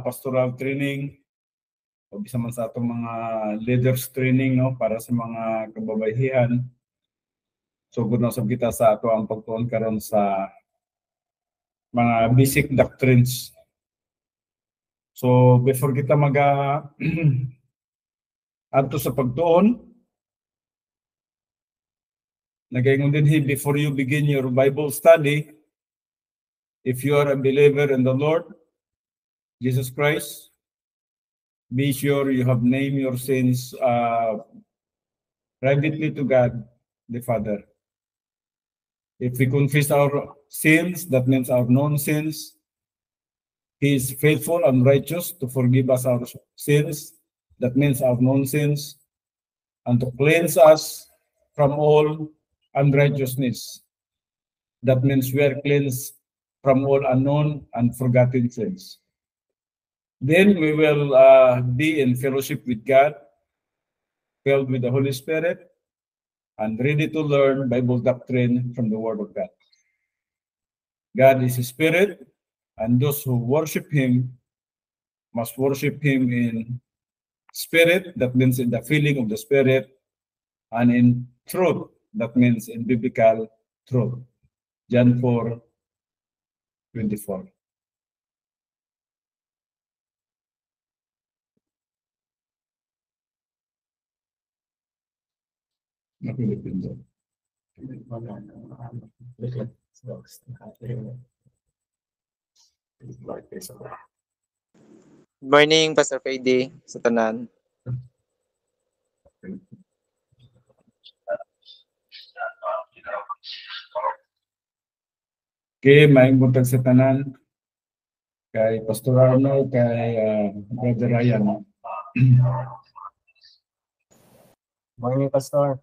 pastoral training o bisa man sa atong mga leaders training, no, para sa mga kababayhihan. So good na kita sa ato ang pagtuon karon sa mga basic doctrines. So before kita adto sa pagtuon, nagaingon din before you begin your Bible study, if you are a believer in the Lord Jesus Christ, be sure you have named your sins privately to God the Father. If we confess our sins, that means our known sins, He is faithful and righteous to forgive us our sins, that means our known sins, and to cleanse us from all unrighteousness. That means we are cleansed from all unknown and forgotten sins. Then we will be in fellowship with God, filled with the Holy Spirit, and ready to learn Bible doctrine from the Word of God. God is a spirit, and those who worship Him must worship Him in spirit, that means in the feeling of the Spirit, and in truth, that means in biblical truth. John 4:24. Morning, Pastor Fede, sa tanan. Okay, maayong buntag sa tanan, kay Pastor Arnold, kay Brother Ryan. Morning, Pastor.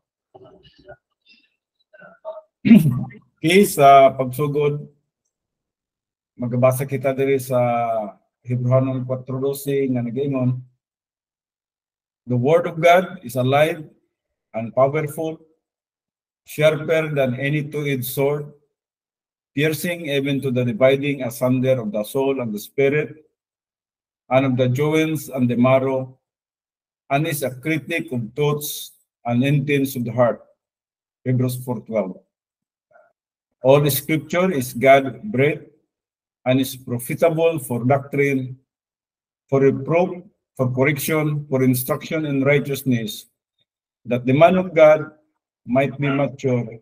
Okay, sa pagsugod, magbasa kita diri sa Hebrew 4:12 nga nagaingon, the Word of God is alive and powerful, sharper than any two-edged sword, piercing even to the dividing asunder of the soul and the spirit, and of the joints and the marrow, and is a critic of thoughts and intents of the heart. Hebrews 4:12. All scripture is God-breathed and is profitable for doctrine, for reproof, for correction, for instruction in righteousness, that the man of God might be mature,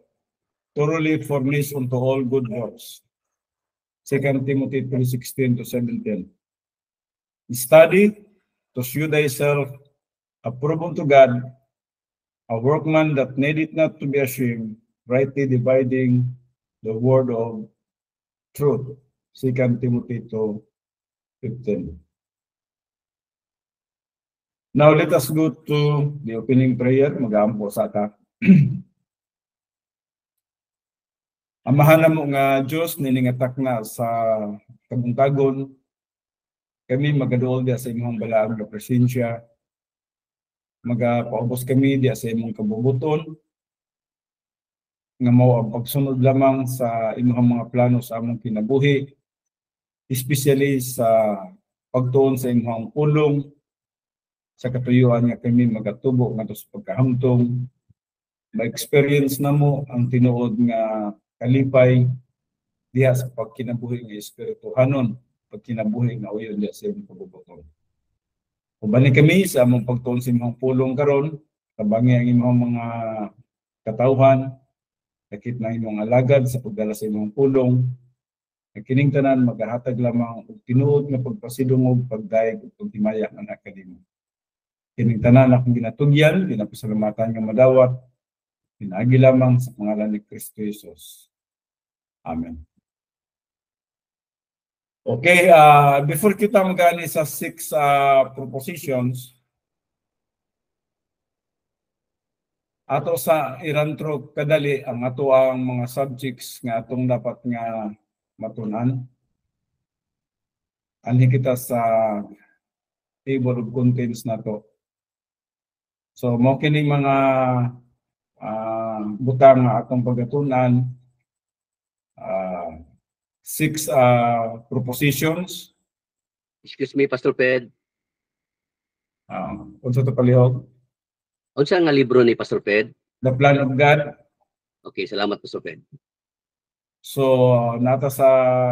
thoroughly furnished unto all good works. 2 Timothy 3:16-17. Study to show thyself approved unto God, a workman that needeth not to be ashamed, rightly dividing the word of truth. 2 Timothy 2:15. Now let us go to the opening prayer. Mag-aampo sa ata. Amahan na mo nga Diyos, niningatak na sa kabuntagon. Kami magaduol diya sa imong balaang na presensya. Magapaubos kami diya sa imong kabubuton. Nga mao ang pagsunod lamang sa imong mga plano sa among kinabuhi. Especially sa pagtuon sa imong pulong, sa katuyuan nga kami magatubo nga sa pagkahamtong, ma-experience na mo ang tinuod nga kalipay diha sa pagkinabuhi nga espirituhanon, pagkinabuhi nga uyon diha sa imong kabubuton. Ubani kami sa among pagtuon sa imong pulong karon, kabangi ang imong mga katawhan, sakit na imong alagad sa pagdala sa imong pulong. Kining tanan magahatag lamang og tinuod nga pagpasidungog, pagdayeg ug pagtimaya nga anak kanimo. Kining tanan akong ginatugyan, ginapasalamatan nga madawat, pinaagi lamang sa pangalan ni Kristo Jesus. Amen. Okay, before kita magani sa 6 propositions, ato sa irantro kadali ang ato ang mga subjects nga atong dapat nga matunan. Anhi kita sa table of contents na to. So mo kini mga butang nga atong pagatunan, 6 propositions, Excuse me, Pastor Ped. Unsa to palihog? Unsa nga libro ni Pastor Ped? The Plan of God. Okay, salamat Pastor Ped. So, nata sa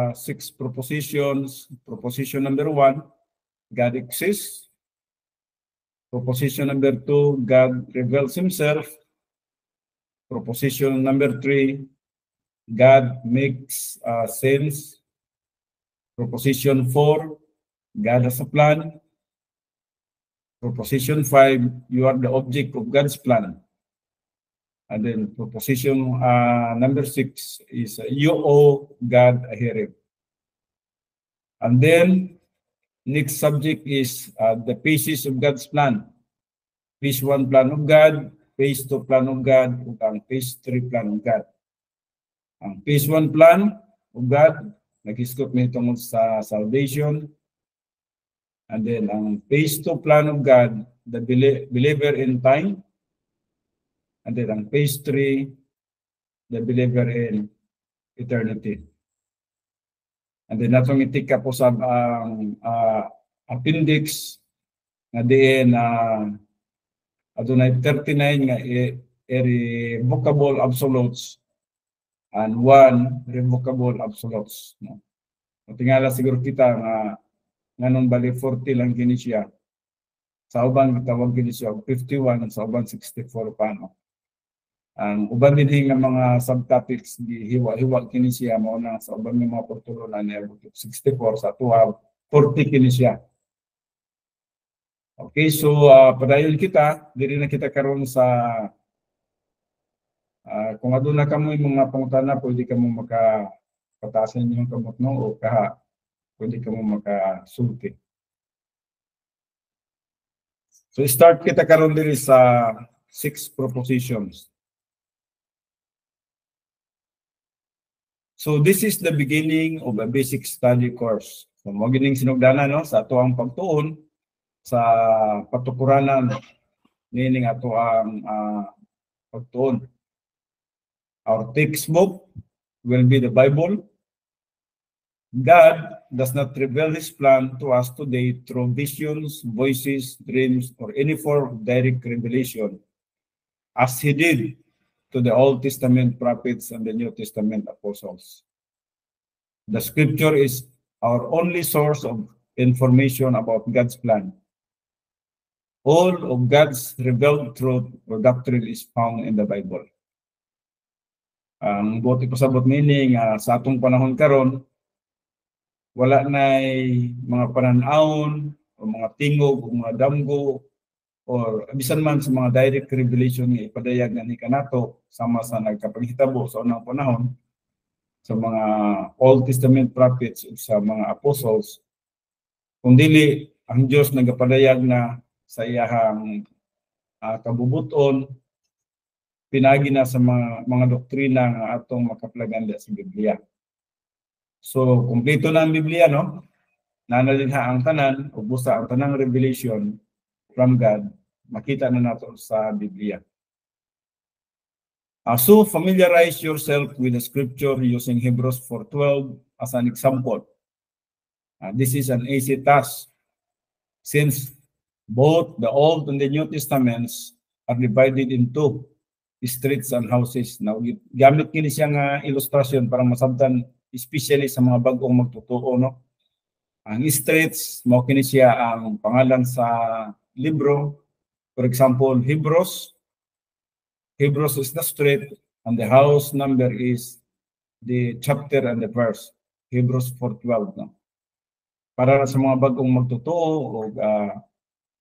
6 propositions. Proposition number 1, God exists. Proposition number 2, God reveals himself. Proposition number 3, God makes sense. Proposition 4, God has a plan. Proposition 5, you are the object of God's plan. And then proposition number 6 is you owe God a hearing. And then next subject is the phases of God's plan. Phase 1, plan of God. Phase 2, plan of God. Ang phase 3, plan of God. Ang phase 1, plan of God, nag-isgot may tungkol sa salvation. And then ang phase 2, plan of God, the believer in time. And then ang phase 3, the believer in eternity. And then natong itika po sa appendix nga diin adunay 39 nga irrevocable absolutes and 1 revocable absolutes. No? Tingala siguro kita nga nganong bali 40 lang kini siya. Sa uban tawag kini siya 51 sa uban 64 pa no. Ang uban din nga mga subtopics di hiwa-hiwa kini siya mao na sa uban ng mga portulo na niya 64 sa tuwa 40 kini siya. Okay, so padayon kita diri na kita karon sa kung aduna kamo mga pangutana pwede kamo makapatasan yung kamot no o pwede kamo makasulti. So start kita karon diri sa 6 propositions. So this is the beginning of a basic study course. So mo gining sinugdanan no sa ato ang pagtuon sa patukuranan nining ato ang pagtuon. Our textbook will be the Bible. God does not reveal his plan to us today through visions, voices, dreams, or any form of direct revelation, as he did to the Old Testament prophets and the New Testament apostles. The scripture is our only source of information about God's plan. All of God's revealed truth or doctrine is found in the Bible. Ang buti pasabot meaning sa atong panahon karon wala nay mga pananawon o mga tingog o mga damgo or bisan man sa mga direct revelation nga ipadayag nga ni kanato sama sa nagkapanghitabo sa unang panahon sa mga Old Testament prophets ug sa mga apostles kung dili ang Dios nagapadayag na sa iyahang kabubuton pinagi na sa mga doktrina nga atong makaplagan sa Biblia. So kumpleto na ang Biblia no. Nanalingha ang tanan ug busa ang tanang revelation from God, makita na nato sa Biblia. So familiarize yourself with the scripture using Hebrews 4:12 as an example. This is an easy task since both the Old and the New Testaments are divided into streets and houses. Now, gamit kini siya nga ilustrasyon para masabtan especially sa mga bagong magtutuo no. Ang streets mo kini siya ang pangalan sa libro. For example, Hebrews is the street and the house number is the chapter and the verse. Hebrews 4:12 no. Para sa mga bagong magtutuo o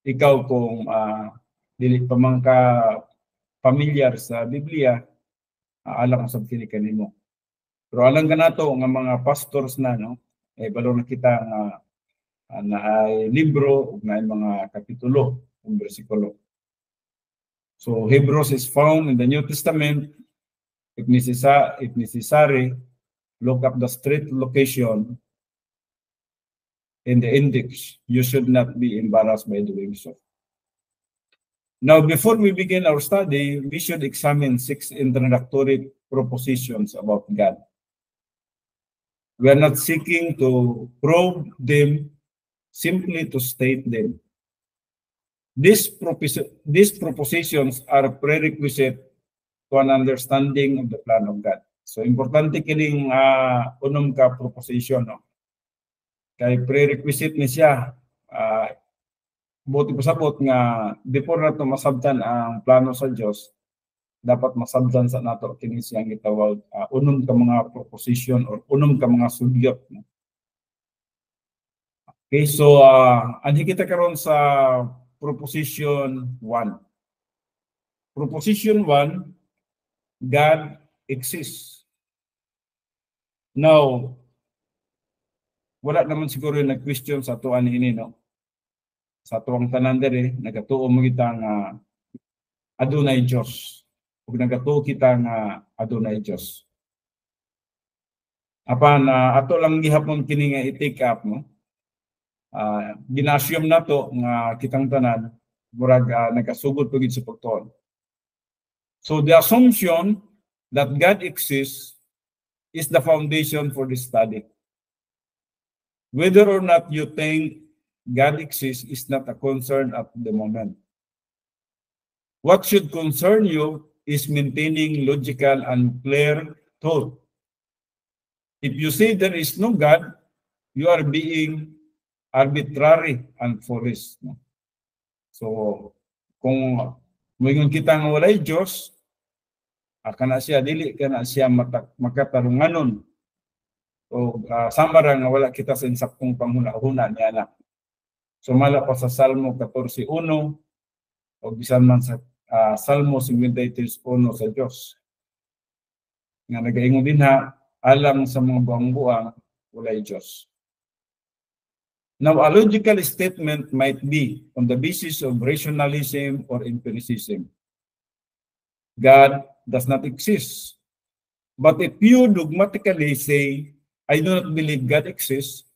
ikaw kung dili pa man ka familiar sa Biblia, alam sa kini kanimo. Pero alam ka nato nga mga pastors na no, balo na kita nga na ay libro ug na mga kapitulo ug bersikulo. So Hebrews is found in the New Testament. If necessary, look up the street location in the index. You should not be embarrassed by doing so. Now, before we begin our study, we should examine 6 introductory propositions about God. We are not seeking to prove them simply to state them. These propositions are prerequisite to an understanding of the plan of God. So importante kining unom ka proposition, no? Kay prerequisite ni siya. Buti pasabot nga before nato masabtan ang plano sa Dios, dapat masabtan sa nato kini siyang gitawag unom ka mga proposition or unom ka mga sugyot, no? Okay, so anhi kita karon sa Proposition 1. Proposition 1, God exists. Now, wala naman siguro yung nag-question sa tuan ini, no? Sa tuwang tanan dere, nagatuo mo kita nga adunay Dios. Ug nagatuo kita nga adunay Dios. Apan ato lang gihapon kini nga i-take up, no? Ginasiyom na to nga kitang tanan murag nagkasugod pagid sa pagtuon. So the assumption that God exists is the foundation for this study. Whether or not you think God exists is not a concern at the moment. What should concern you is maintaining logical and clear thought. If you say there is no God, you are being arbitrary and foolish. So, kung moingon kita nga walay Dios, kana siya dili kana siya makatarunganon. O samara nga wala kita sa insaktong panghuna-huna niya na. So mala pa sa Salmo 14:1 o bisan man sa Salmo 53:1 sa Dios. Nga nagaingon din alang sa mga buang-buang walay Dios. Now, a logical statement might be on the basis of rationalism or empiricism. God does not exist. But if you dogmatically say, I do not believe God exists,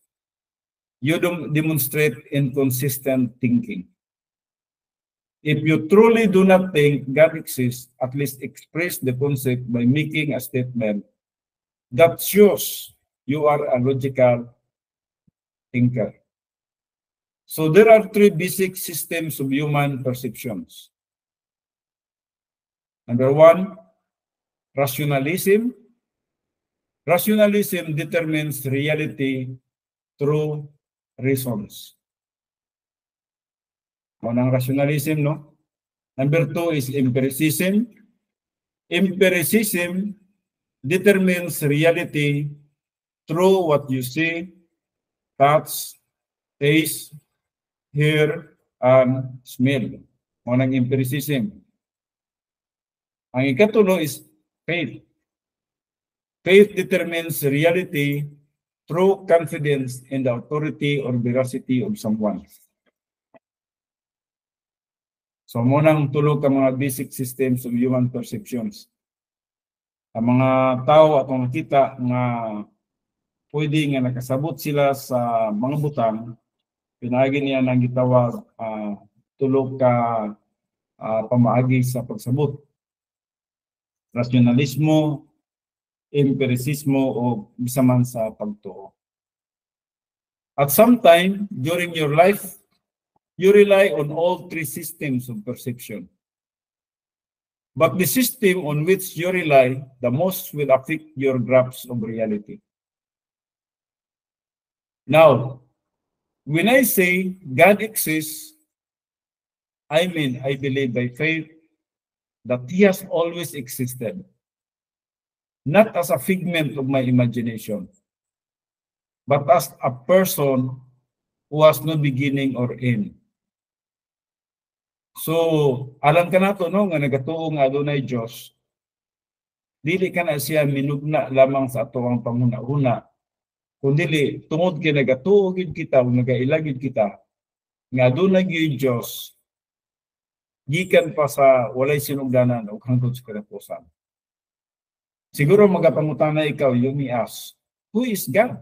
you demonstrate inconsistent thinking. If you truly do not think God exists, at least express the concept by making a statement that shows you are a logical thinker. So there are three basic systems of human perceptions. Number one, rationalism. Rationalism determines reality through reasons. Unang rationalism, no? Number two is empiricism. Empiricism determines reality through what you see, touch, taste, hear, and smell. Unang empiricism. Ang ikatulo is faith. Faith determines reality through confidence in the authority or veracity of someone. So munang tulo ka mga basic systems of human perceptions. Ang mga tao at mga kita nga pwede nga nakasabot sila sa mga butang, pinaagi niya ng gitawag tulog ka pamaagi sa pagsabot. Rationalismo, empiricismo o bisaman sa pagtuo. At some time during your life, you rely on all three systems of perception. But the system on which you rely the most will affect your grasp of reality. Now, when I say God exists, I mean I believe by faith that He has always existed, not as a figment of my imagination, but as a person who has no beginning or end. So, alam ka na to, no, nga nagatuo nga adunay Dios, dili ka na siya minugna lamang sa atoang panghuna-una, kundi tungod kay nagatuo gid kita o nagailagid kita nga adunay gyud Dios gikan pa sa walay sinugdanan o hangtod sa katapusan. Siguro magapangutana ikaw, you may ask, who is God?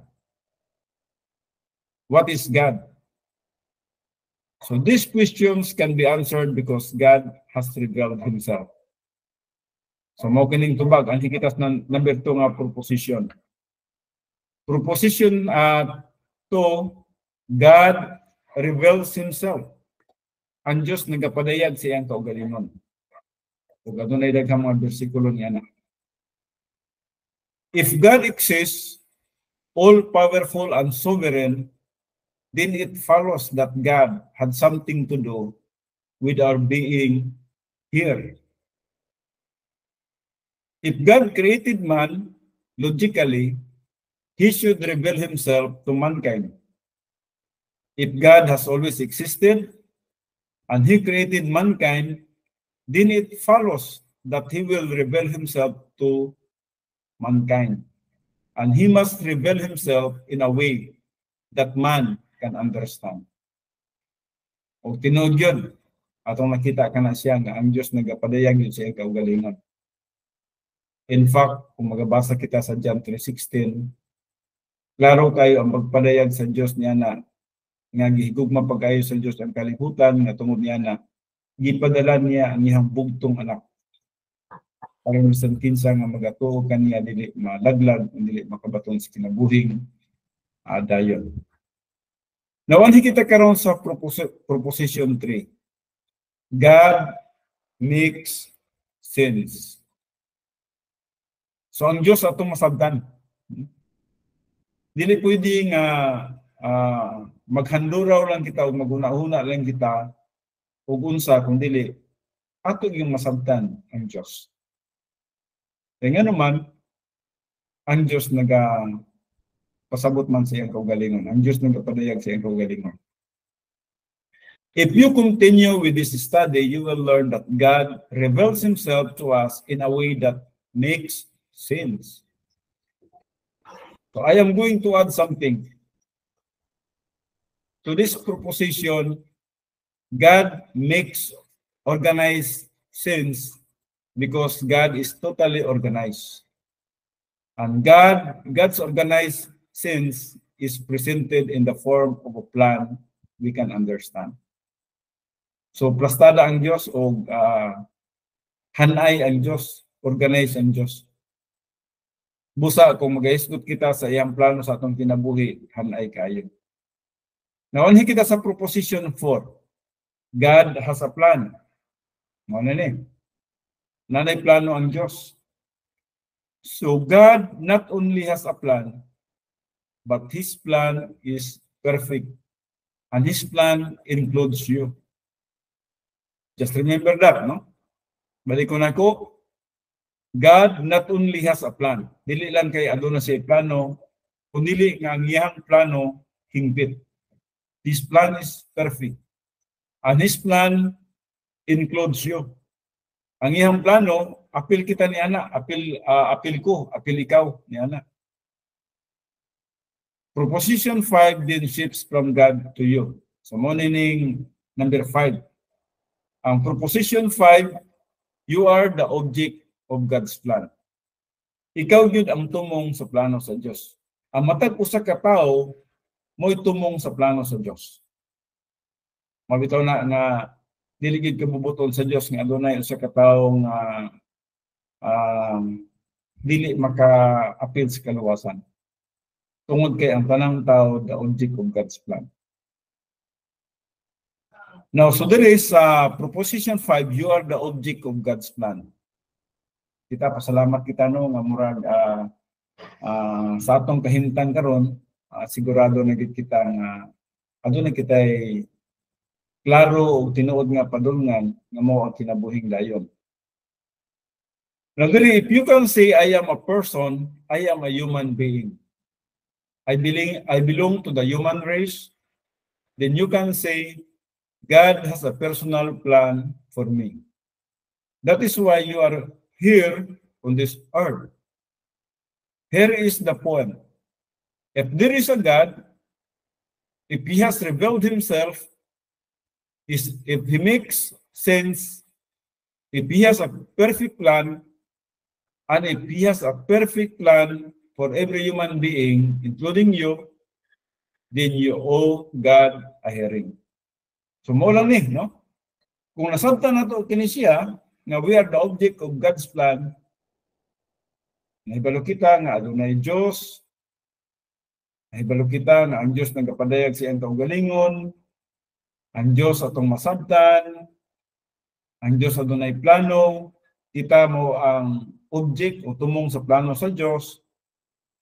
What is God? So these questions can be answered because God has revealed Himself. So mao kining tubag ang hikitas ng number 2 nga proposition. Proposition 2, God reveals himself. Ang Diyos nagapadayag sa iyang kaugalingon. Ug adunay daghang mga bersikulo niya na. If God exists, all-powerful and sovereign, then it follows that God had something to do with our being here. If God created man, logically, he should reveal himself to mankind. If God has always existed and he created mankind, then it follows that he will reveal himself to mankind. And he must reveal himself in a way that man can understand. O tinuod yun, atong nakita ka na siya nga ang Diyos nagapadayag yun sa iyang kaugalingon. In fact, kung magabasa kita sa John 3:16, klaro kayo ang pagpadayag sa Diyos niya na nga gihigugma pag-ayo sa Diyos ang kalibutan nga tungod niya na gipadala niya ang iyang bugtong anak. Para bisan kinsa nga magatuo kaniya dili malaglag, dili makabaton sa kinabuhing dayon. Nawanhi kita karon sa proposition 3. God makes sense. So ang Diyos atong masabtan. Dili pwede nga maghanduraw lang kita o maguna-una lang kita o unsa kung dili ato yung masabtan ang Diyos. Kaya nga naman, ang Diyos pasabot man sa iyang kaugalingon. Ang Diyos nagapadayag sa iyang kaugalingon. If you continue with this study, you will learn that God reveals himself to us in a way that makes sense. So I am going to add something. To this proposition, God makes organized sense because God is totally organized. And God's organized sense is presented in the form of a plan we can understand. So, plastada ang Diyos o hanay ang Diyos, organize ang Diyos. Busa, kung mag-isgot kita sa iyang plano sa atong kinabuhi, hanay kayo. Naunhi kita sa proposition 4. God has a plan. Muna ni. Nanay plano ang Diyos. So God not only has a plan, but His plan is perfect. And His plan includes you. Just remember that, no? Balik ko na ko, God not only has a plan. Dili lang kay aduna siya plano, kundi nga ang iyang plano hingpit. His plan is perfect. And His plan includes you. Ang iyang plano, apil kita ni Ana, apil ko, apil ikaw ni Ana. Proposition 5 then shifts from God to you. So morning number 5. Ang proposition 5, you are the object of God's plan. Ikaw yun ang tumong sa plano sa Diyos. Ang matag usa ka tao, mo'y tumong sa plano sa Diyos. Mabitaw na nga diligid ka bubuton sa Diyos nga adunay usa ka tawo nga dili maka-appeal sa kaluwasan. Tungod kay ang tanang tao the object of God's plan. Now, so there is proposition 5, you are the object of God's plan. Kita pasalamat kita no nga murag sa atong kahimtang karon sigurado na gid kita nga adunay kitay klaro o tinuod nga padulngan nga mao ang kinabuhing dayon. Now, if you can say I am a person, I am a human being. I belong to the human race, then you can say God has a personal plan for me. That is why you are here on this earth. Here is the point. If there is a God, if He has revealed Himself, if He makes sense, if He has a perfect plan, and if He has a perfect plan for every human being, including you, then you owe God a hearing. So mo lang ni, no? Kung nasabtan nato kini siya, nga we are the object of God's plan, nahibalo kita nga adunay Diyos, nahibalo kita nga ang Diyos nagapadayag sa iyang kaugalingon, Ang Diyos atong masabtan, ang Diyos adunay plano, kita mo ang object o tumong sa plano sa Diyos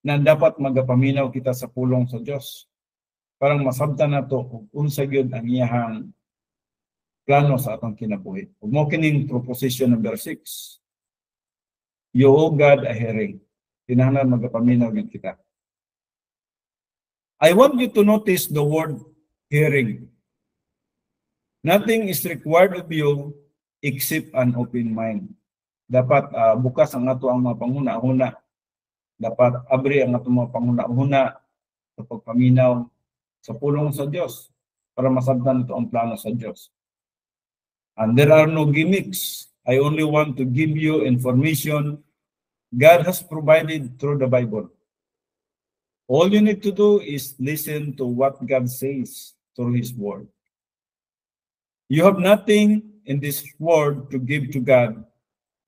na dapat magapaminaw kita sa pulong sa Diyos. Parang masabtan na to kung unsa gyud ang iyahang plano sa atong kinabuhi. Ug mo kining proposition number 6. You owe God a hearing. Kinahanglan magapaminaw gyud kita. I want you to notice the word hearing. Nothing is required of you except an open mind. Dapat bukas ang ato ang mga panguna-una. Dapat abri ang ato mga panguna-una sa pagpaminaw sa pulong sa Diyos para masabtan ito ang plano sa Diyos. And there are no gimmicks. I only want to give you information God has provided through the Bible. All you need to do is listen to what God says through His Word. You have nothing in this Word to give to God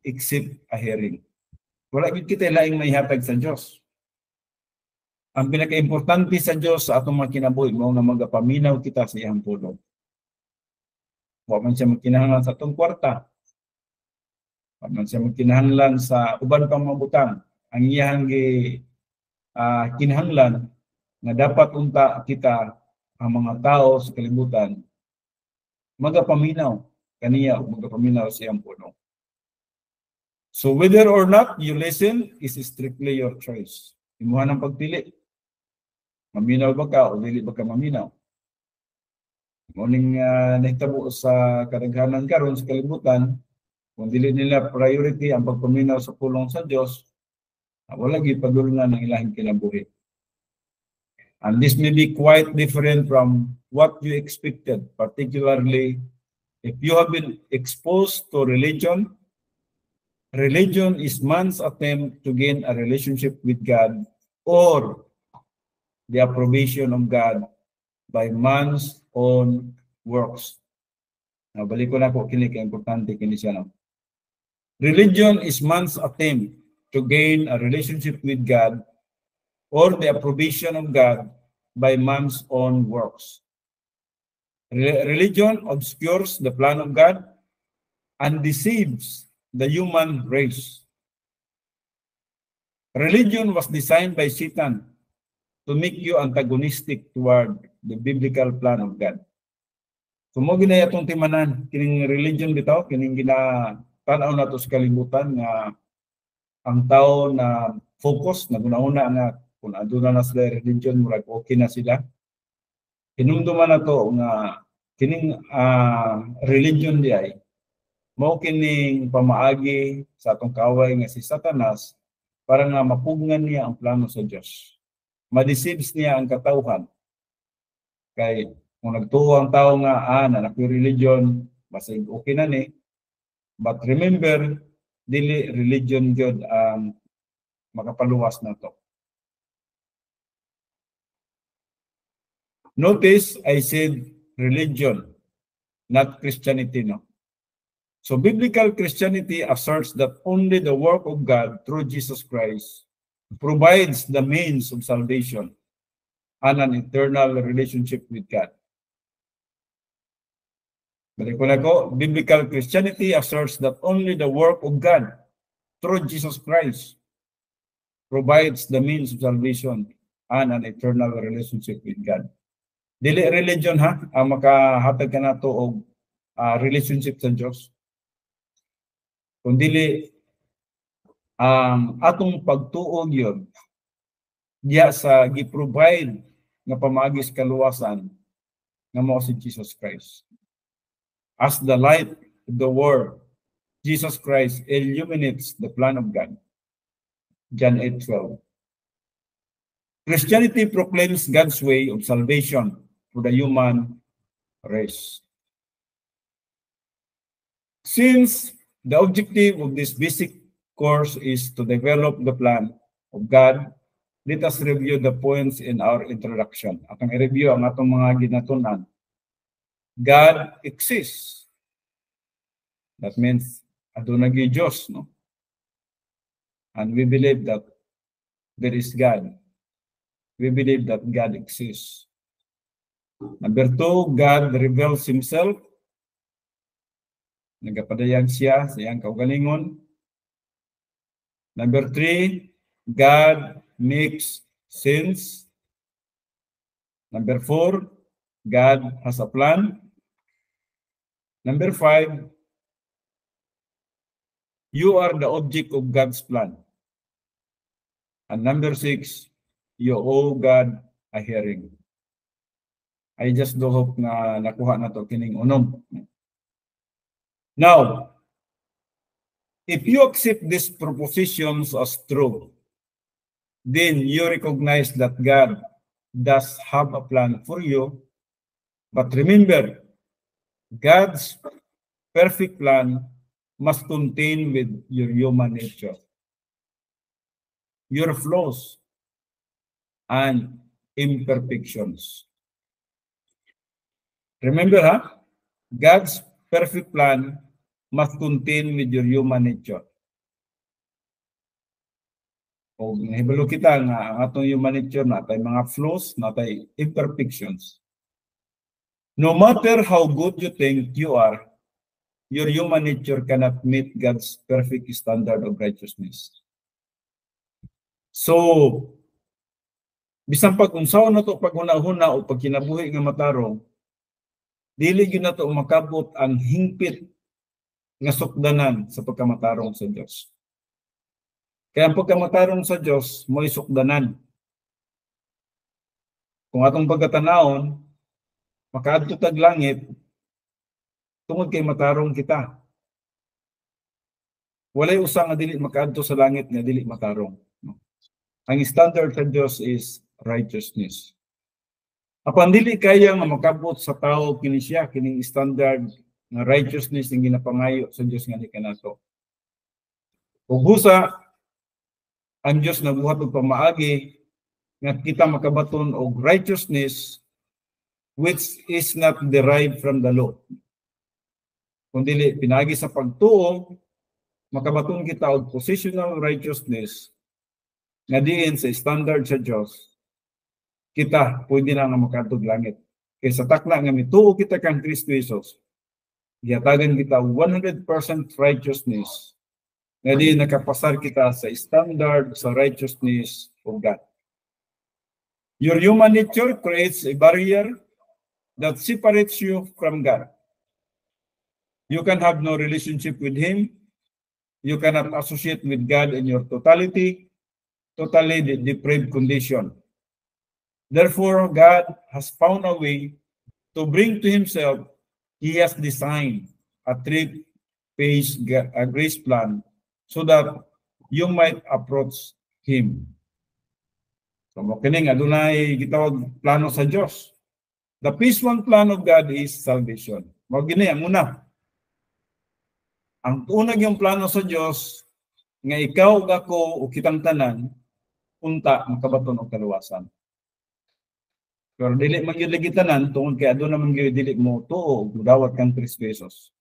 except a hearing. Wala gid kita laing maihatag sa Diyos. Ang pinaka-importante sa Diyos sa atong mga kinabuhi mao nga magapaminaw kita sa iyang pulong. Wa man siya magkinahanglan sa atong kwarta. Wa man siya magkinahanglan sa uban pang mga butang. Ang iyang kinahanglan nga dapat unta kita ang mga tao sa kalibutan magapaminaw kaniya o magapaminaw sa iyang pulong. So whether or not you listen is strictly your choice. Imuha ng pagpili. Maminaw ba ka o dili ba ka maminaw? Muning nahitabo sa kadaghanan karon sa kalibutan, kung dili nila priority ang pagpaminaw sa pulong sa Dios, wala gyud padulungan ng ilahing kinabuhi. And this may be quite different from what you expected, particularly if you have been exposed to religion. Religion is man's attempt to gain a relationship with God or the approbation of God by man's own works. Now, balik ko na ko, kini ka-importante kini siya. No? Religion is man's attempt to gain a relationship with God or the approbation of God by man's own works. Religion obscures the plan of God and deceives the human race. Religion was designed by Satan to make you antagonistic toward the biblical plan of God. So mo ginaya itong timanan, kining religion bitaw, kining ginatanaw na to sa kalibutan nga ang tao na focus, na guna-una nga kung aduna na sila religion, murag okay na sila. Hinumduman na to nga kining religion di ay mao kining pamaagi sa atong kaway nga si Satanas para nga mapugngan niya ang plano sa Dios. Madeceives niya ang katawhan. Kay kung nagtuo ang tao nga nanak religion, basig okay na ni. But remember, dili religion gyud ang makapaluwas na to. Notice I said religion, not Christianity, no? So biblical Christianity asserts that only the work of God through Jesus Christ provides the means of salvation and an eternal relationship with God. Balik ko na ko, biblical Christianity asserts that only the work of God through Jesus Christ provides the means of salvation and an eternal relationship with God. Dili religion ang makahatag ka na to og relationship sa Diyos. Kung dili atong pagtuog yun diya sa gi-provide nga pamaagis kaluwasan nga mao si Jesus Christ. As the light of the world, Jesus Christ illuminates the plan of God. John 8:12. Christianity proclaims God's way of salvation for the human race. Since the objective of this basic course is to develop the plan of God, let us review the points in our introduction. Atong i-review ang atong mga ginatunan. God exists. That means aduna gyud Dios, no? And we believe that there is God. We believe that God exists. Number 2, God reveals Himself. Nagapadayag siya sa iyang kaugalingon. Number 3, God makes sense. Number 4, God has a plan. Number 5, you are the object of God's plan. And number 6, you owe God a hearing. I just do hope na nakuha na to kining unom. Now, if you accept these propositions as true, then you recognize that God does have a plan for you. But remember, God's perfect plan must contain with your human nature, your flaws, and imperfections. Remember, God's perfect plan must contain with your human nature. O nahibalo kita nga ang atong human nature natay mga flaws, natay imperfections. No matter how good you think you are, your human nature cannot meet God's perfect standard of righteousness. So, bisan pag unsaon na to paghuna-huna o pagkinabuhi nga matarong, dili gyud nato makabot ang hingpit nga sukdanan sa pagkamatarong sa Dios. Kaya ang pagkamatarong sa Dios mo'y sukdanan. Kung atong pagkatanawon, makaadto tag langit tungod kay matarong kita. Walay usa nga dili makaadto sa langit nga dili matarong. Ang standard sa Dios is righteousness. Apan dili kaya nga makabot sa tao kini siya kining standard nga righteousness ang ginapangayo sa Dios nga ni kanato. Ug busa ang Dios nabuhat og pamaagi nga kita makabaton og righteousness which is not derived from the law. Kundi pinagi sa pagtuo, makabaton kita og positional righteousness nga diin sa standard sa Dios. Kita pwede na nga makatog langit. Kay sa takna nga mituo kita kang Kristo Jesus, gihatagan kita 100% righteousness nga di nakapasar kita sa standard sa righteousness of God. Your human nature creates a barrier that separates you from God. You can have no relationship with Him. You cannot associate with God in your totally depraved condition. Therefore, God has found a way to bring to Himself. He has designed a three-phase grace plan so that you might approach Him. So, makining adunay gitawag plano sa Dios. The phase one plan of God is salvation. Magini ang una. Ang unang yung plano sa Dios nga ikaw ug ako o kitang tanan unta makabaton og kaluwasan. Pero dili man gyud lagi tanan tungod kay aduna man gyud dili mo tuo og dawat kang Kristo Jesus.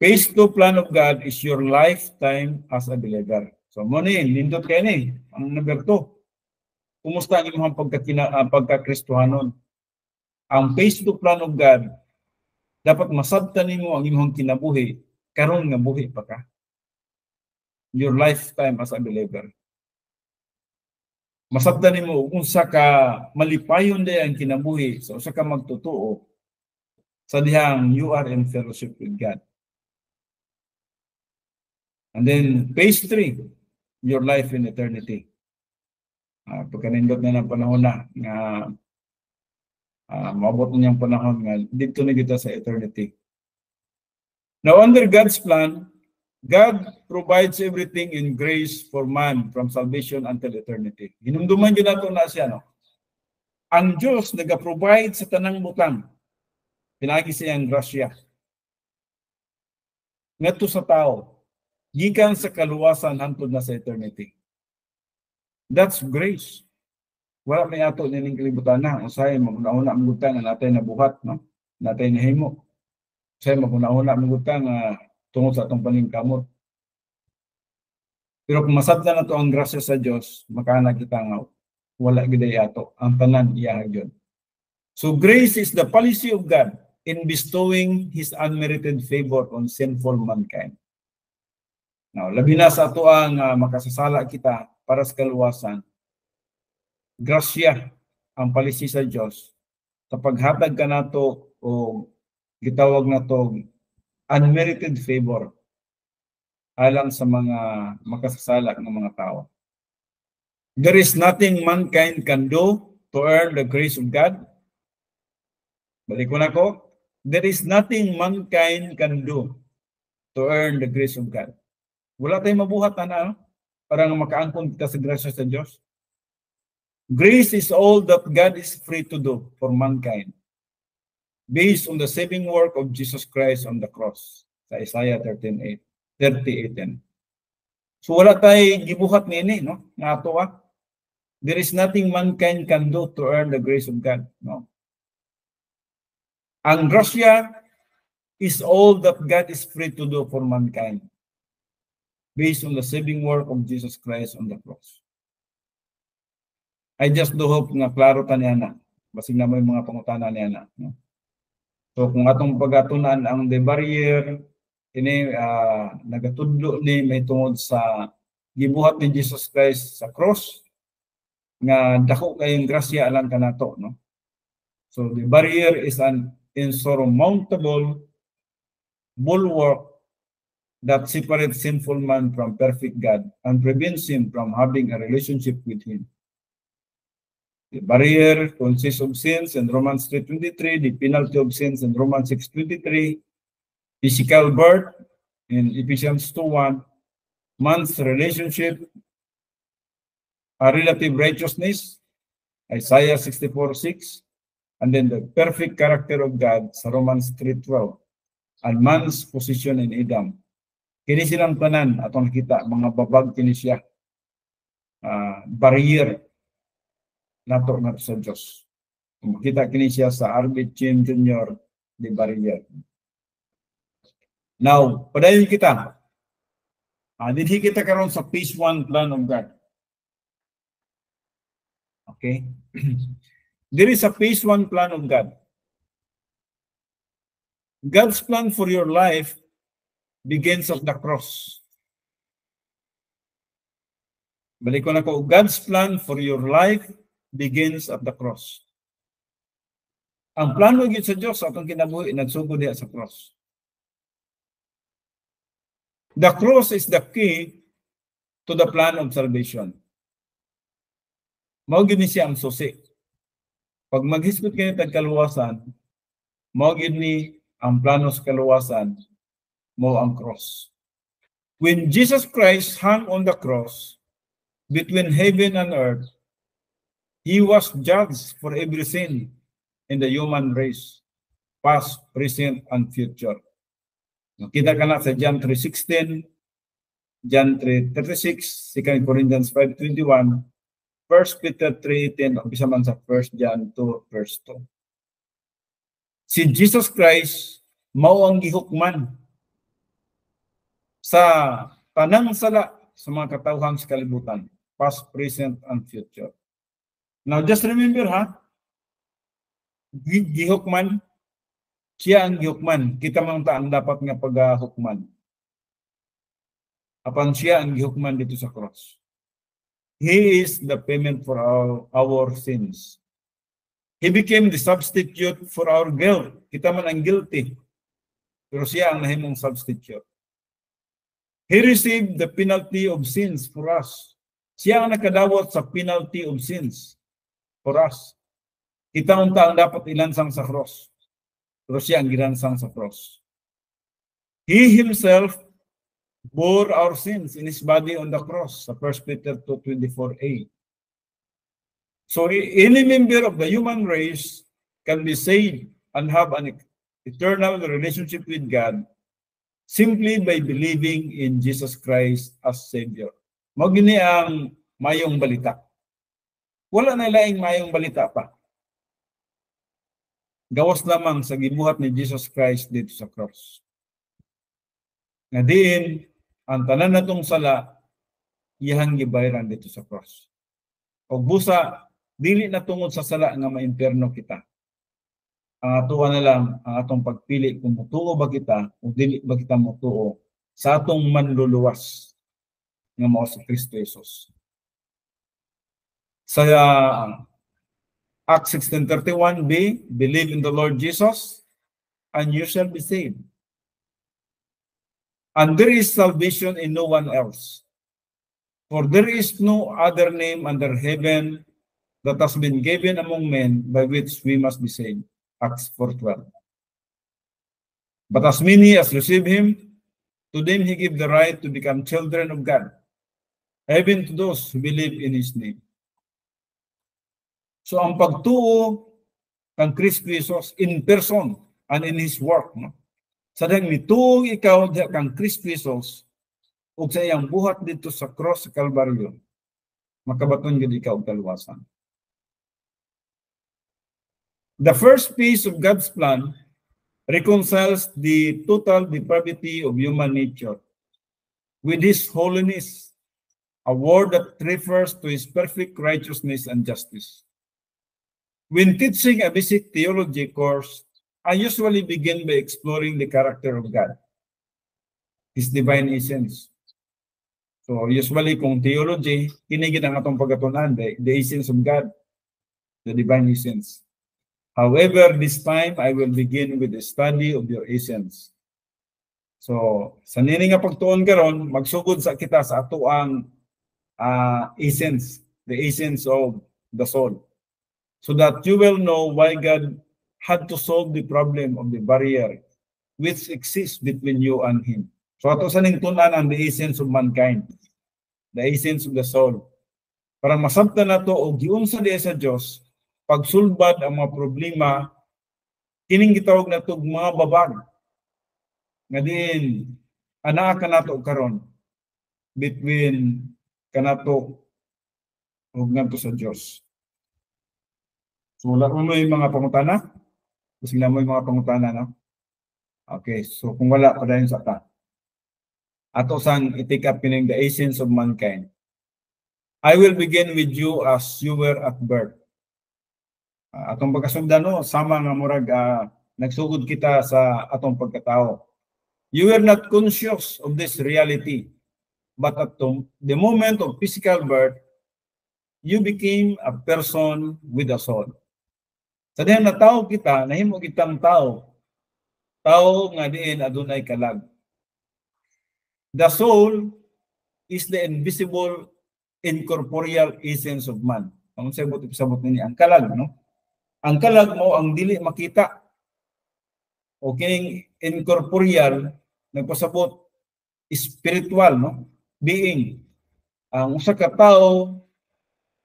Phase 2 plan of God is your lifetime as a believer. So mo ni nindot kay ni ang number 2. Kumusta ang imong pagkakristohanon? Ang phase 2 plan of God dapat masabtan nimo ang imong kinabuhi karon nga buhi pa ka. Your lifetime as a believer. Masabtan nimo unsa ka malipayon day ang kinabuhi sa usa ka magtotoo sa dihang you are in fellowship with God. And then phase 3, your life in eternity. Pagkanindot na ng panahon na nga maabot na niyang panahon nga dito na kita sa eternity. Now under God's plan, God provides everything in grace for man from salvation until eternity. Hinumduman yun nato na siya, no? Ang Diyos nag-provide sa tanang butang. Pinagi siyang grasya. Ngadto sa tao, gikan sa kaluwasan hangtod na sa eternity. That's grace. Wala may ato nining kalibutan na. Usahay, maguna-una ang butang na natin nabuhat, no? Natin nahimo. Usahay, maguna-una ang butang tungod sa atong paningkamot. Pero kung masabtan na to ang grasya sa Diyos, makana kita nga wala giday ato ang tanan iyahag yun. So grace is the policy of God in bestowing His unmerited favor on sinful mankind. Now, labi na sa ato ang makasasala kita para sa kaluwasan, grasya ang policy sa Diyos sa paghatag ka nato o gitawag na to unmerited favor alang sa mga makasasala ng mga tao. There is nothing mankind can do to earn the grace of God. Balik ko na ko. There is nothing mankind can do to earn the grace of God. Wala tayong mabuhat na para makaangkon kita sa grasya sa Diyos. Grace is all that God is free to do for mankind based on the saving work of Jesus Christ on the cross sa Isaiah 38:10. So wala tayong gibuhat nini, no? Nga ato there is nothing mankind can do to earn the grace of God, no? Ang grasya is all that God is free to do for mankind based on the saving work of Jesus Christ on the cross. I just do hope nga klaro ta niya na. Basig na may mga pangutana niya na. No? So kung atong pagatunan ang the barrier, ini nagatudlo ni may tungod sa gibuhat ni Jesus Christ sa cross, nga dako kayong grasya alang kanato, no? So the barrier is an insurmountable bulwark that separates sinful man from perfect God and prevents him from having a relationship with Him. The barrier consists of sins in Romans 3:23, the penalty of sins in Romans 6:23, physical birth in Ephesians 2:1, man's relationship, a relative righteousness, Isaiah 64:6, and then the perfect character of God sa Romans 3:12, and man's position in Edom. Kini silang tanan atong nakita, mga babag kini siya, barrier nato sa Diyos. Makita kini siya sa R.B. Chin Jr., the barrier. Now, padayon kita. Dinhi kita karon sa phase 1 plan of God. Okay? There is a phase 1 plan of God. God's plan for your life begins at the cross. Balik ko na ko, God's plan for your life begins at the cross. Ang plano gyud sa Dios atong kinabuhi nagsugod diha sa cross. The cross is the key to the plan of salvation. Mao gyud ni siya ang susi. Pag maghisgot kayo tag kaluwasan, mao gyud ni ang plano sa kaluwasan, mao ang cross. When Jesus Christ hung on the cross between heaven and earth, He was judged for every sin in the human race, past, present, and future. Kita ka na sa John 3:16, John 3:36, 2 Corinthians 5:21, 1 Peter 3:10, o bisa man sa 1 John 2, verse 2. Si Jesus Christ, mao ang gihukman sa tanang sala sa mga katawhan sa kalibutan, past, present, and future. Now, just remember, gihukman, siya ang gihukman. Kita man ang dapat nga paghukman. Apan siya ang gihukman dito sa cross. He is the payment for our sins. He became the substitute for our guilt. Kita man ang guilty. Pero siya ang nahimong substitute. He received the penalty of sins for us. Siya ang nakadawat sa penalty of sins for us. Kita unta ang dapat ilansang sa cross. Pero siya ang ginansang sa cross. He himself bore our sins in His body on the cross, sa 1 Peter 2:24a. So any member of the human race can be saved and have an eternal relationship with God simply by believing in Jesus Christ as Savior. Mao gini ang mayong balita. Wala na laing mayong balita pa. Gawas lamang sa gibuhat ni Jesus Christ dito sa cross. Nga diin, ang tanan natong sala, iyang gibayaran dito sa cross. O busa, dili na tungod sa sala nga maimperno kita. ang atuan na lang ang atong pagpili kung mutuo ba kita o dili ba kita mutuo sa atong manluluwas nga mao si Kristo Jesus. Sa Acts 16:31b, believe in the Lord Jesus and you shall be saved. And there is salvation in no one else. For there is no other name under heaven that has been given among men by which we must be saved. Acts 4:12. But as many as receive him, to them he gave the right to become children of God, even to those who believe in his name. So ang pagtuo kang Kristo Jesus in person and in his work, no? Sa dahil mituong ikaw kang Kristo Jesus ug sa iyang buhat dito sa cross sa Kalbaryo, makabaton gid ikaw og kaluwasan. The first piece of God's plan reconciles the total depravity of human nature with his holiness, a word that refers to his perfect righteousness and justice. When teaching a basic theology course, I usually begin by exploring the character of God, his divine essence. So usually kung theology, kinigit ang atong pagatunan, the essence of God, the divine essence. However, this time I will begin with the study of your essence. So sa nini nga pagtuon karon, magsugod sa kita sa ato ang essence, the essence of the soul. So that you will know why God had to solve the problem of the barrier which exists between you and him. So ato sa ning tun-an ang the essence of mankind, the essence of the soul. Para masabtan nato og giunsa diha sa Dios pagsulbad ang mga problema kining gitawag nato mga babag nga diin anaa kanato karon between kanato ug ngadto sa Dios. So wala mo yung mga pangutana? Kasi na mo yung mga pangutana, no? Okay, so kung wala, padayon sa ta. Ato sang i-take up kining the essence of mankind. I will begin with you as you were at birth. Atong pagkasundan, no? Sama nga murag nagsugod kita sa atong pagkatao. You were not conscious of this reality, but at the moment of physical birth, you became a person with a soul. Sa diyan na tao kita, nahimo kitang tao. Tao nga diin adunay kalag. The soul is the invisible, incorporeal essence of man. Ang sabot nini ang kalag, no? Ang kalag mo ang dili makita. O kining incorporeal nagpasabot spiritual, no? Being. Ang usa ka tawo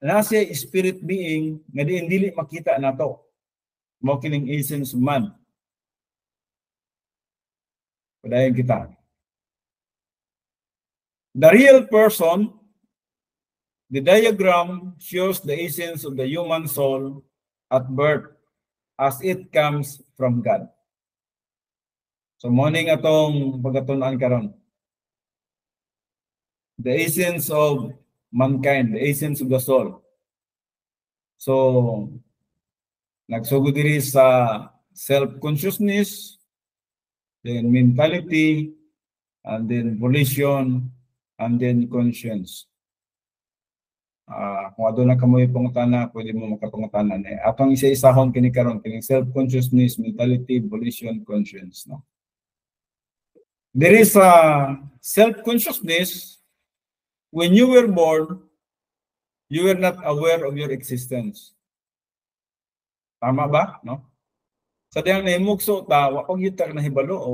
nasa spirit being nga diin dili makita nato. Mao kining essence of man. Padayon kita. The real person, the diagram shows the essence of the human soul at birth as it comes from God. So morning atong pagkatunan karon. The essence of mankind, the essence of the soul. So nagsugod diri sa self-consciousness, then mentality, and then volition, and then conscience. Kung aduna ka mo ipangutana, pwede mo makapangutanan. Atong isa-isahon kini karon kining self-consciousness, mentality, volition, conscience, no? There is a self-consciousness. When you were born, you were not aware of your existence. Tama ba, no? Sa diyang nahimugso ta, wa pag yutar na hibalo o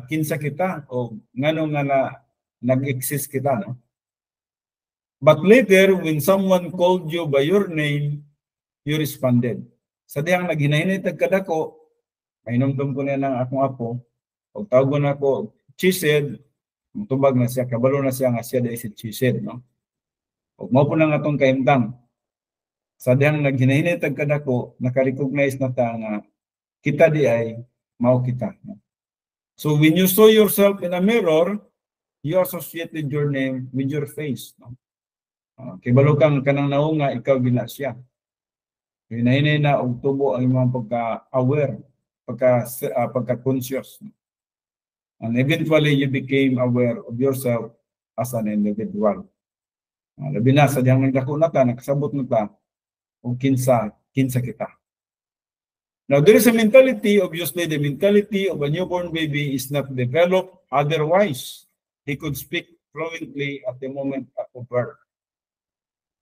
kinsa kita o ngano nga na nag-exist kita, no? But later, when someone called you by your name, you responded. Sa diyang naghinay-hinay tagkadako, mainumdum ko na ng akong apo, o tawagon ako, Chised, tubag na siya, kabalo na siya nga siya dahil si Chised, no? O mao po na nga itong kaimtang. Sa diyang naghinahinay tagkadako, nakarecognize na ta nga kita di ay mao kita. So when you saw yourself in a mirror, you associated your name with your face. No? Kibalo kang kanang naunga, ikaw gina siya. Hinahinay na og tubo ang imong pagka-aware, pagka-conscious. And eventually, you became aware of yourself as an individual. Labi na, sa diyang nagdako na ta, nakasabot na ta, o kinsa kita. Now, there is a mentality, obviously, the mentality of a newborn baby is not developed. Otherwise, he could speak fluently at the moment of birth.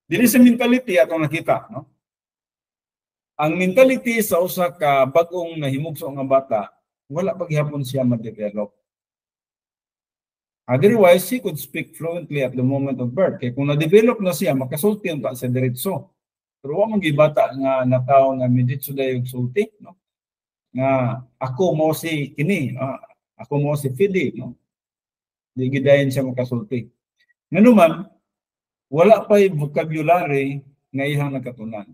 There is a mentality atong nakita, no? Ang mentality sa usa ka bag-ong nahimugso nga bata, wala paghapon siya ma-develop. Otherwise, he could speak fluently at the moment of birth. Kaya kung na-develop na siya, makasulti pa sa diretso. Pero wala mong gibata nga nataw nga miditso dayon sulti, no? Nga ako mo si kini, ako mo si Fidi, no? Di gidayon siya makasulti. Nganuman, wala pa yung vocabulary nga ihang nagkatunan.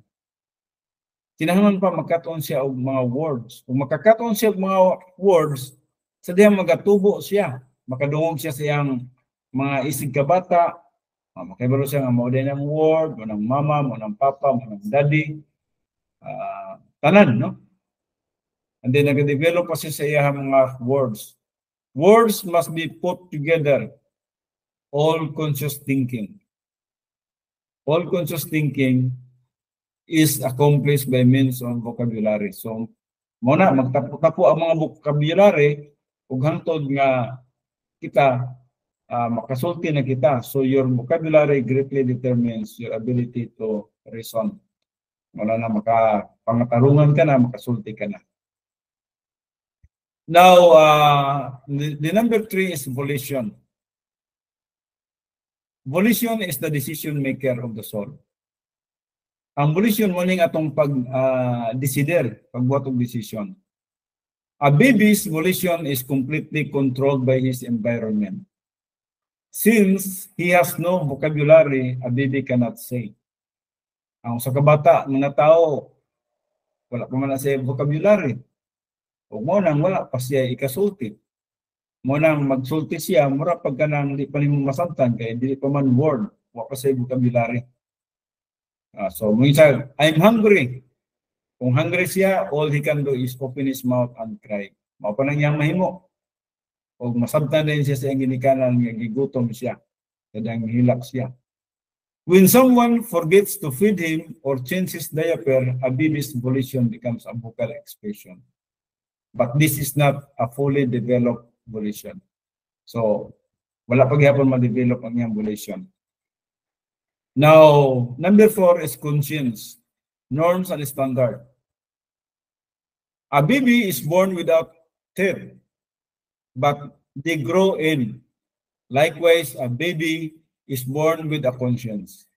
Kinahanglan pa magkatuon siya og mga words. Kung makakatuon siya og mga words, sa dihang magatubo siya, makadungog siya sa iyang mga isig kabata, makibalo siya nga mao din ang word, mo ng mama, mo ng papa, mo ng daddy, tanan, no? And then nag-develop pa siya sa iyang mga words. Words must be put together. All conscious thinking. All conscious thinking is accomplished by means of vocabulary. So, muna, magtapo-tapo ang mga vocabulary ug hangtod nga kita makasulti na kita. So, your vocabulary greatly determines your ability to reason. Wala na makapangatarungan ka na, makasulti ka na. Now, the number 3 is volition. Volition is the decision maker of the soul. Ang volition mo ning atong pag-decider, pagbuhat og decision. A baby's volition is completely controlled by his environment. Since he has no vocabulary, a baby cannot say. Ang sa kabata, mga tao, wala pa man na siya vocabulary. O mo nang wala pa siya ikasulti. Mo nang magsulti siya, mura pagka nang di pa nimo masamtan, kaya di pa man word, wala pa siya vocabulary. So, minsan, I'm hungry. Kung hungry siya, all he can do is open his mouth and cry. Mao pa nang iyang mahimo. O masabtan din siya sa iyang ginikanan, nga gigutom siya. Kadang hilak siya. When someone forgets to feed him or change his diaper, a baby's volition becomes a vocal expression. But this is not a fully developed volition. So, wala pa gyapon ma-develop ang iyang volition. Now, number 4 is conscience, norms and standard. A baby is born without teeth, but they grow in. Likewise, a baby is born with a conscience,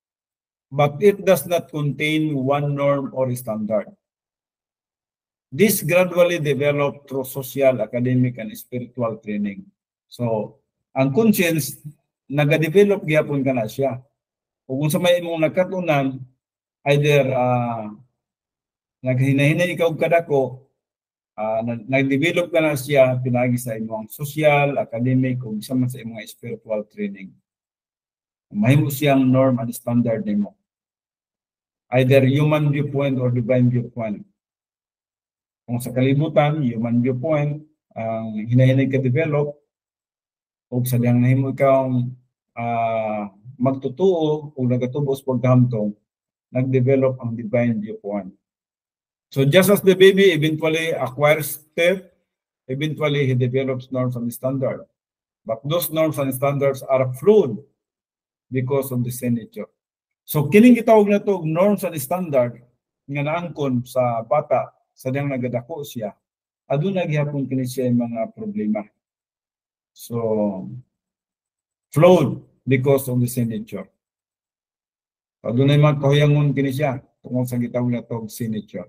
but it does not contain one norm or standard. This gradually developed through social, academic, and spiritual training. So, ang conscience, nag-develop gyapon ka na siya. Kung sa may imong nagkatunan, either naghinahinay ikaw kadako, nag-develop ka na siya pinagi sa imong social, academic, o isa man sa imong spiritual training. Mahimo siyang norm and standard nimo. Either human viewpoint or divine viewpoint. Kung sa kalibutan, human viewpoint, ang hinahinay ka develop, o sa diyang nahimo ikaw magtutuo o nagatubos pagkahamtong, nag-develop ang divine viewpoint. So just as the baby eventually acquires teeth, eventually he develops norms and standards. But those norms and standards are fluid because of the sin nature. So kining gitawag na to norms and standard nga naangkon sa bata sa diyang nagadako siya, aduna gihapon kini siya mga problema. So flawed because of the sin nature. Adunay mga kahuyangon kini siya tungod sa gitawag na to sin nature.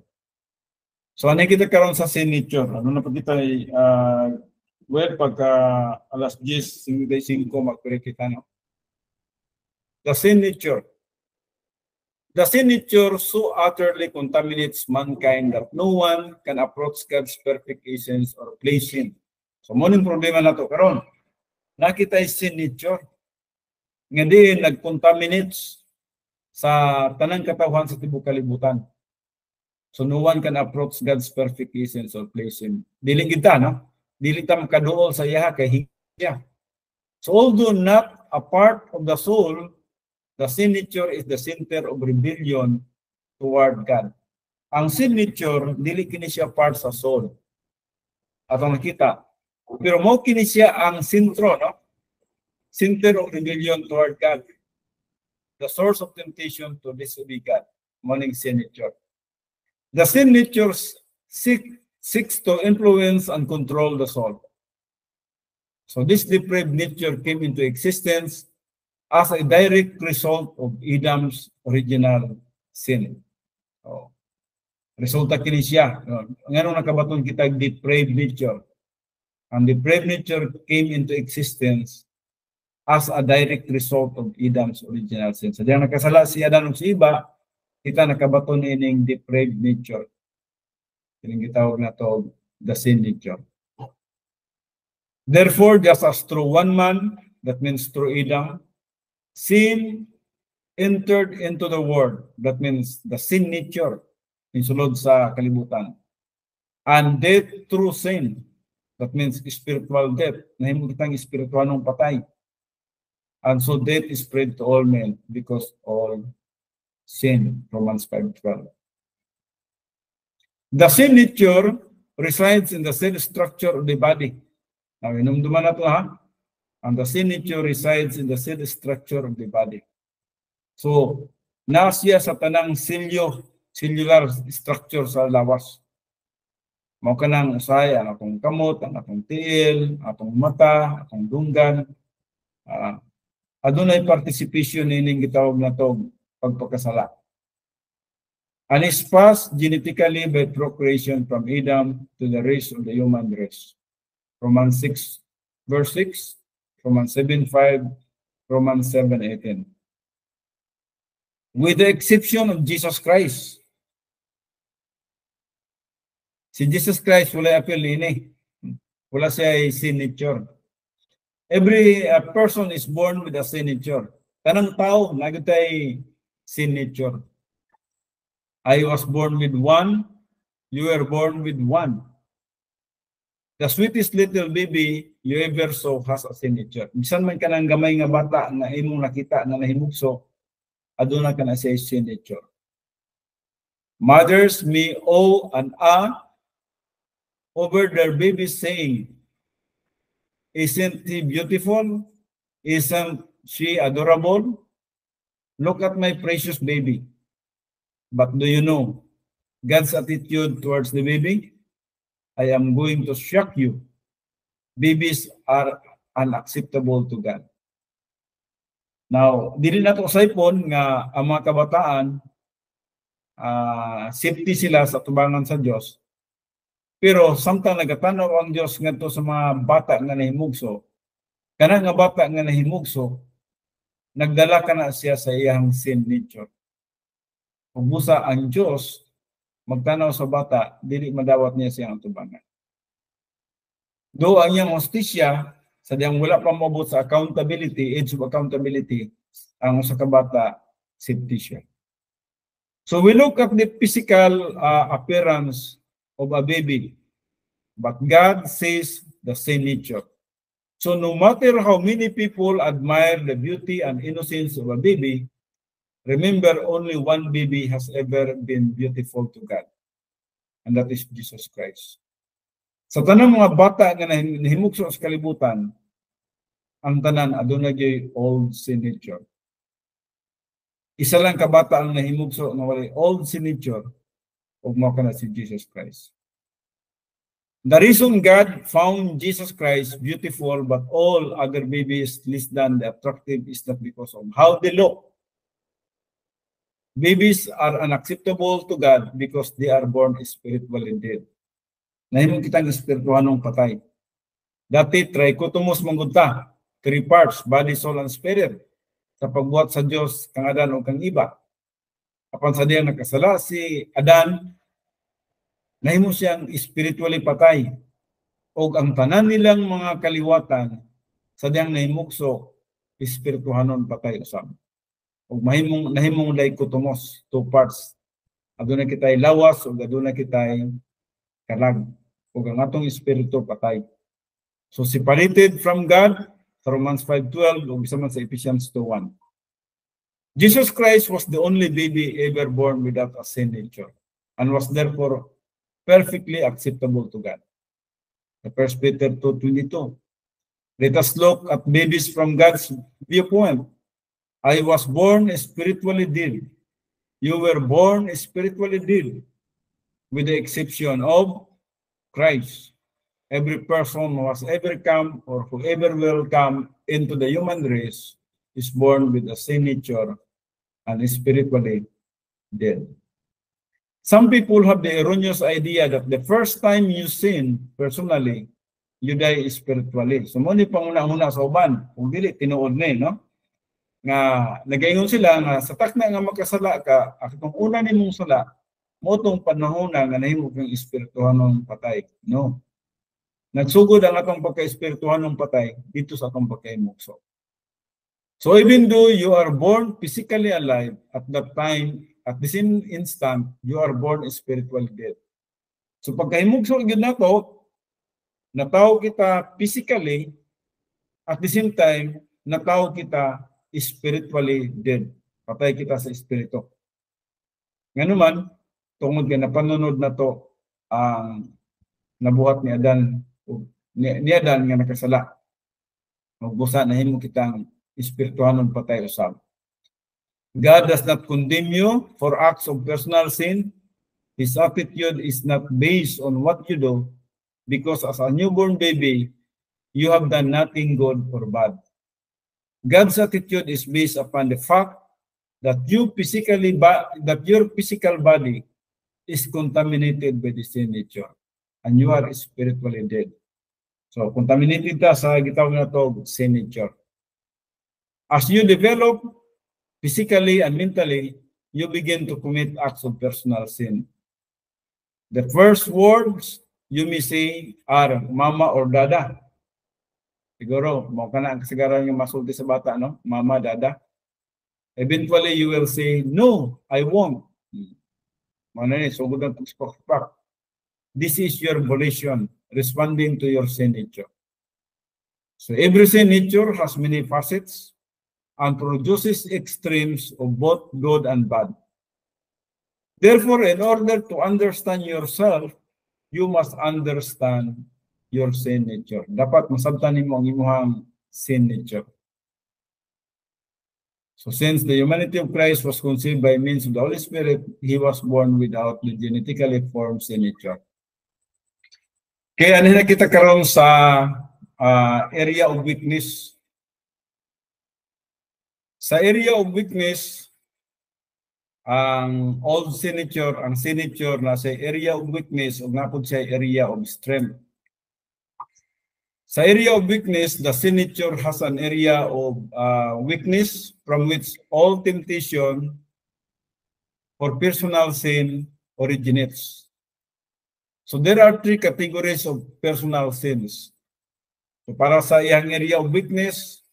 So ano kita karon sa sin nature? Ano na pa kita pagka alas 10:55 magpre kita, no? The sin nature. The sin nature so utterly contaminates mankind that no one can approach God's perfect essence or place Him. So mo ning problema nato karon. Nakita yung sin nature. Nga di nag-contaminates sa tanang katawhan sa tibuok kalibutan. So no one can approach God's perfect essence or place him. Dili kita, no? Dili ta makaduol sa iya kay higya. So although not a part of the soul, the sin nature is the center of rebellion toward God. Ang sin nature, dili kini siya part sa soul. Atong nakita. Pero mo kini siya ang sentro, no? Center of rebellion toward God. The source of temptation to disobey God. Morning sin nature. The sin nature seeks to influence and control the soul. So this depraved nature came into existence as a direct result of Adam's original sin. So, resulta kini siya. Ngano nakabaton kita depraved nature. And depraved nature came into existence as a direct result of Adam's original sin. So, diyan nakasala si Adan ug si Eva, kita nakabaton ining depraved nature. Kining gitawag na to the sin nature. Therefore, just as through one man, that means through Adam, sin entered into the world. That means the sin nature insulod sa kalibutan. And death through sin. That means spiritual death. Nahimo kitang spiritual ng patay. And so death is spread to all men because all sin. Romans 5:12. The sin nature resides in the cell structure of the body. Now, inumduman na ito, ha? And the sin nature resides in the cell structure of the body. So, nasiya sa tanang cellular structure sa lawas. Mao ka nang usay, ang atong kamot, ang atong tiil, atong mata, atong dunggan. Adunay participation ining gitawag na to pagpakasala. And is passed genetically by procreation from Adam to the rest of the human race. Romans 6, verse 6, Romans 7:5, Romans 7:18. With the exception of Jesus Christ. Si Jesus Christ wala appeal ini. Wala siya sin nature. Every person is born with a sin nature. Tanang tao nagitay sin nature. I was born with one, you were born with one. The sweetest little baby you ever saw has a sin nature. Bisan man ka ng gamay nga bata na imong nakita na nahimugso, aduna ka na siya sin nature. Mothers may owe an over their baby saying, isn't he beautiful? Isn't she adorable? Look at my precious baby. But do you know God's attitude towards the baby? I am going to shock you. Babies are unacceptable to God. Now, dili na to usaypon nga ang mga kabataan safety sila sa tubangan sa Dios. Pero samtang nagatanaw ang Dios ngadto sa mga bata nga nahimugso, kana nga bata nga nahimugso, nagdala kana siya sa iyang sin nature. Ug busa ang Dios magtanaw sa bata, dili madawat niya siyang tubangan. Do ang iyang hostisya, sa diyang wala pa mabot sa accountability, age of accountability, ang usa ka bata, safety siya. So we look at the physical appearance of a baby, but God sees the same nature. So no matter how many people admire the beauty and innocence of a baby, remember, only one baby has ever been beautiful to God. And that is Jesus Christ. Sa tanang mga bata nga nahimugso sa kalibutan, ang tanan aduna gyud old sin nature. Isa lang ka bata ang nahimugso nga walay old sin nature, ug mao kana si Jesus Christ. The reason God found Jesus Christ beautiful but all other babies less than attractive is not because of how they look. Babies are unacceptable to God because they are born spiritually dead. Nahimong kitang espirituhanong patay. Dati, trichotomous manggunta, 3 parts, body, soul, and spirit. Sa pagbuhat sa Diyos, kang Adan o kang iba. Apan sa diyang nakasala si Adan, nahimo siyang spiritually patay. O ang tanan nilang mga kaliwatan, sa diyang nahimukso, espirituhanon patay usab. O nahimong dichotomous, 2 parts, aduna kitay lawas ug aduna kitay kalag ug ang atong espiritu patay. So separated from God, sa Romans 5:12 ug sama sa Ephesians 2:1. Jesus Christ was the only baby ever born without a sin nature and was therefore perfectly acceptable to God. The 1 Peter 2:22. Let us look at babies from God's viewpoint. I was born spiritually dead. You were born spiritually dead, with the exception of Christ. Every person who has ever come or whoever will come into the human race is born with a sin nature and is spiritually dead. Some people have the erroneous idea that the first time you sin personally, you die spiritually. So mo ni panguna-una sa uban, kung dili tinuod ni, no? Nga nagaingon sila nga sa takna nga magkasala ka, akong una nimong sala, mo tong panahon nga nahimo kang espirituhanong patay. No. Nagsugod ang atong pagka-espirituhanong patay dito sa atong pagkaimugso. So even though you are born physically alive at that time, at the same instant, you are born spiritually dead. So pagkaimugso gyud nato, natawo kita physically, at the same time, natawo kita spiritually dead. Patay kita sa espiritu. Nga naman, tungod nga napanunod na to ang nabuhat ni Adan, ni Adan nga nakasala. Magbusa na himo kitang espirituhanon patay usab. God does not condemn you for acts of personal sin. His attitude is not based on what you do, because as a newborn baby, you have done nothing good or bad. God's attitude is based upon the fact that your physical body is contaminated by the sin nature and you are spiritually dead. So contaminated ka sa gitawag na to sin nature. As you develop physically and mentally, you begin to commit acts of personal sin. The first words you may say are mama or dada. Siguro, mo ka na ang kasagaran yung masulti sa bata, no? Mama, dada. Eventually, you will say, no, I won't. This is your volition, responding to your sin nature. So every sin nature has many facets and produces extremes of both good and bad. Therefore, in order to understand yourself, you must understand your sin nature. Dapat masabtan nimo ang imong sin nature. So since the humanity of Christ was conceived by means of the Holy Spirit, he was born without the genetically formed sin nature. Kaya na kita karon sa area of weakness. Sa area of weakness, ang old sin nature, ang sin nature na sa area of weakness ug napod sa area of strength. Sa area of weakness, the sin nature has an area of weakness from which all temptation or personal sin originates. So there are three categories of personal sins. So para sa iyang area of weakness,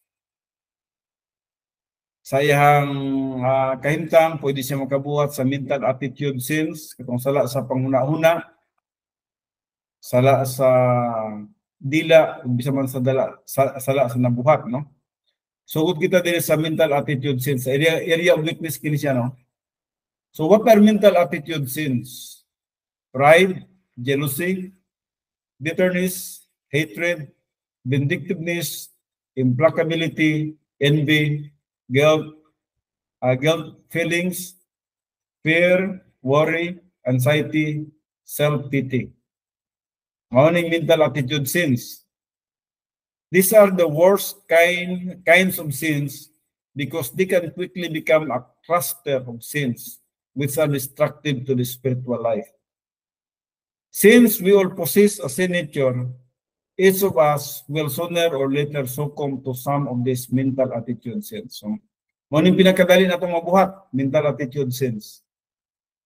sa iyang kahimtang, pwede siya makabuhat sa mental attitude sins, katong sala sa panghuna-huna, sala sa dila, bisa man sa sala sa nabuhat, no? Sugod kita din sa mental attitude sins, sa area of weakness kini siya, no? So what are mental attitude sins? Pride, jealousy, bitterness, hatred, vindictiveness, implacability, envy, guilt feelings, fear, worry, anxiety, self-pity. Morning mental attitude sins. These are the worst kinds of sins because they can quickly become a cluster of sins which are destructive to the spiritual life. Since we all possess a sin nature, each of us will sooner or later succumb to some of these mental attitude sins. So, morning pinakadali na itong mabuhat, mental attitude sins.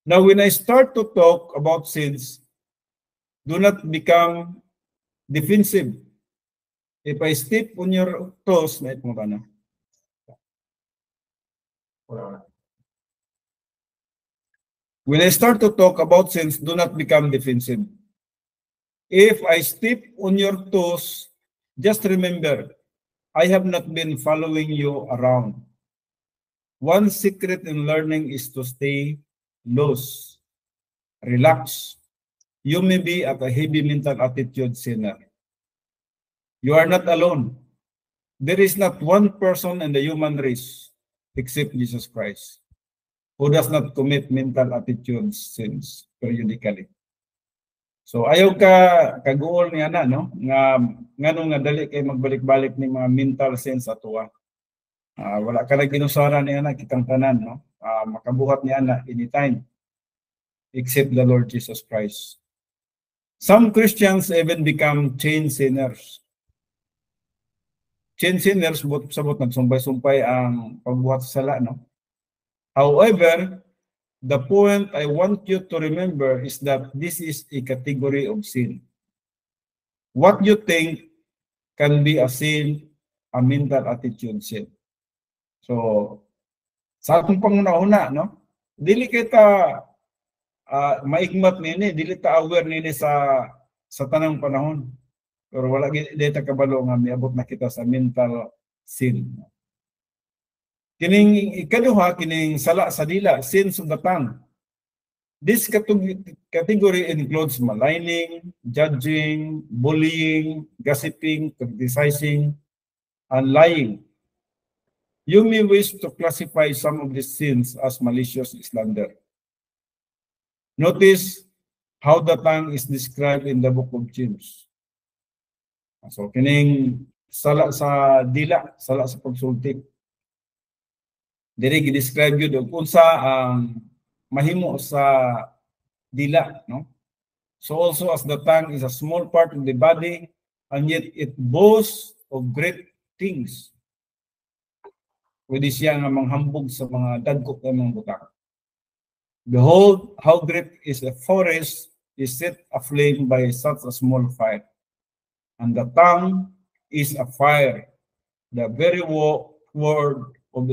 Now, when I start to talk about sins, do not become defensive. If I step on your toes, na itong na. When I start to talk about sins, do not become defensive. If I step on your toes, just remember, I have not been following you around. One secret in learning is to stay loose, relax. You may be at a heavy mental attitude sinner. You are not alone. There is not one person in the human race except Jesus Christ who does not commit mental attitude sins periodically. So ayaw ka kaguol ni ana no nga nganong nga dali kay magbalik-balik ni mga mental sins atoa. Wala ka na ginusara ni ana kitang tanan no. Makabuhat ni ana anytime except the Lord Jesus Christ. Some Christians even become chain sinners. Chain sinners sabot nagsumpay-sumpay ang pagbuhat sa sala no. However, the point I want you to remember is that this is a category of sin. What you think can be a sin, a mental attitude sin. So, sa atong panguna-una, no? Dili kita maigmat nini, dili ta aware nini sa tanang panahon. Pero wala dita kabalo nga miabot na kita sa mental sin. Kining ikaduha, kining sala sa dila, sins of the tongue. This category includes maligning, judging, bullying, gossiping, criticizing, and lying. You may wish to classify some of these sins as malicious slander. Notice how the tongue is described in the book of James. So, kining sala sa dila, sala sa pagsulti. Diri gi-describe yun kung sa mahimo sa dila, no? So also as the tongue is a small part of the body, and yet it boasts of great things. Pwede siya nga manghambog sa mga dagkok ng mga butang. Behold, how great is a forest is set aflame by such a small fire. And the tongue is a fire, the very word of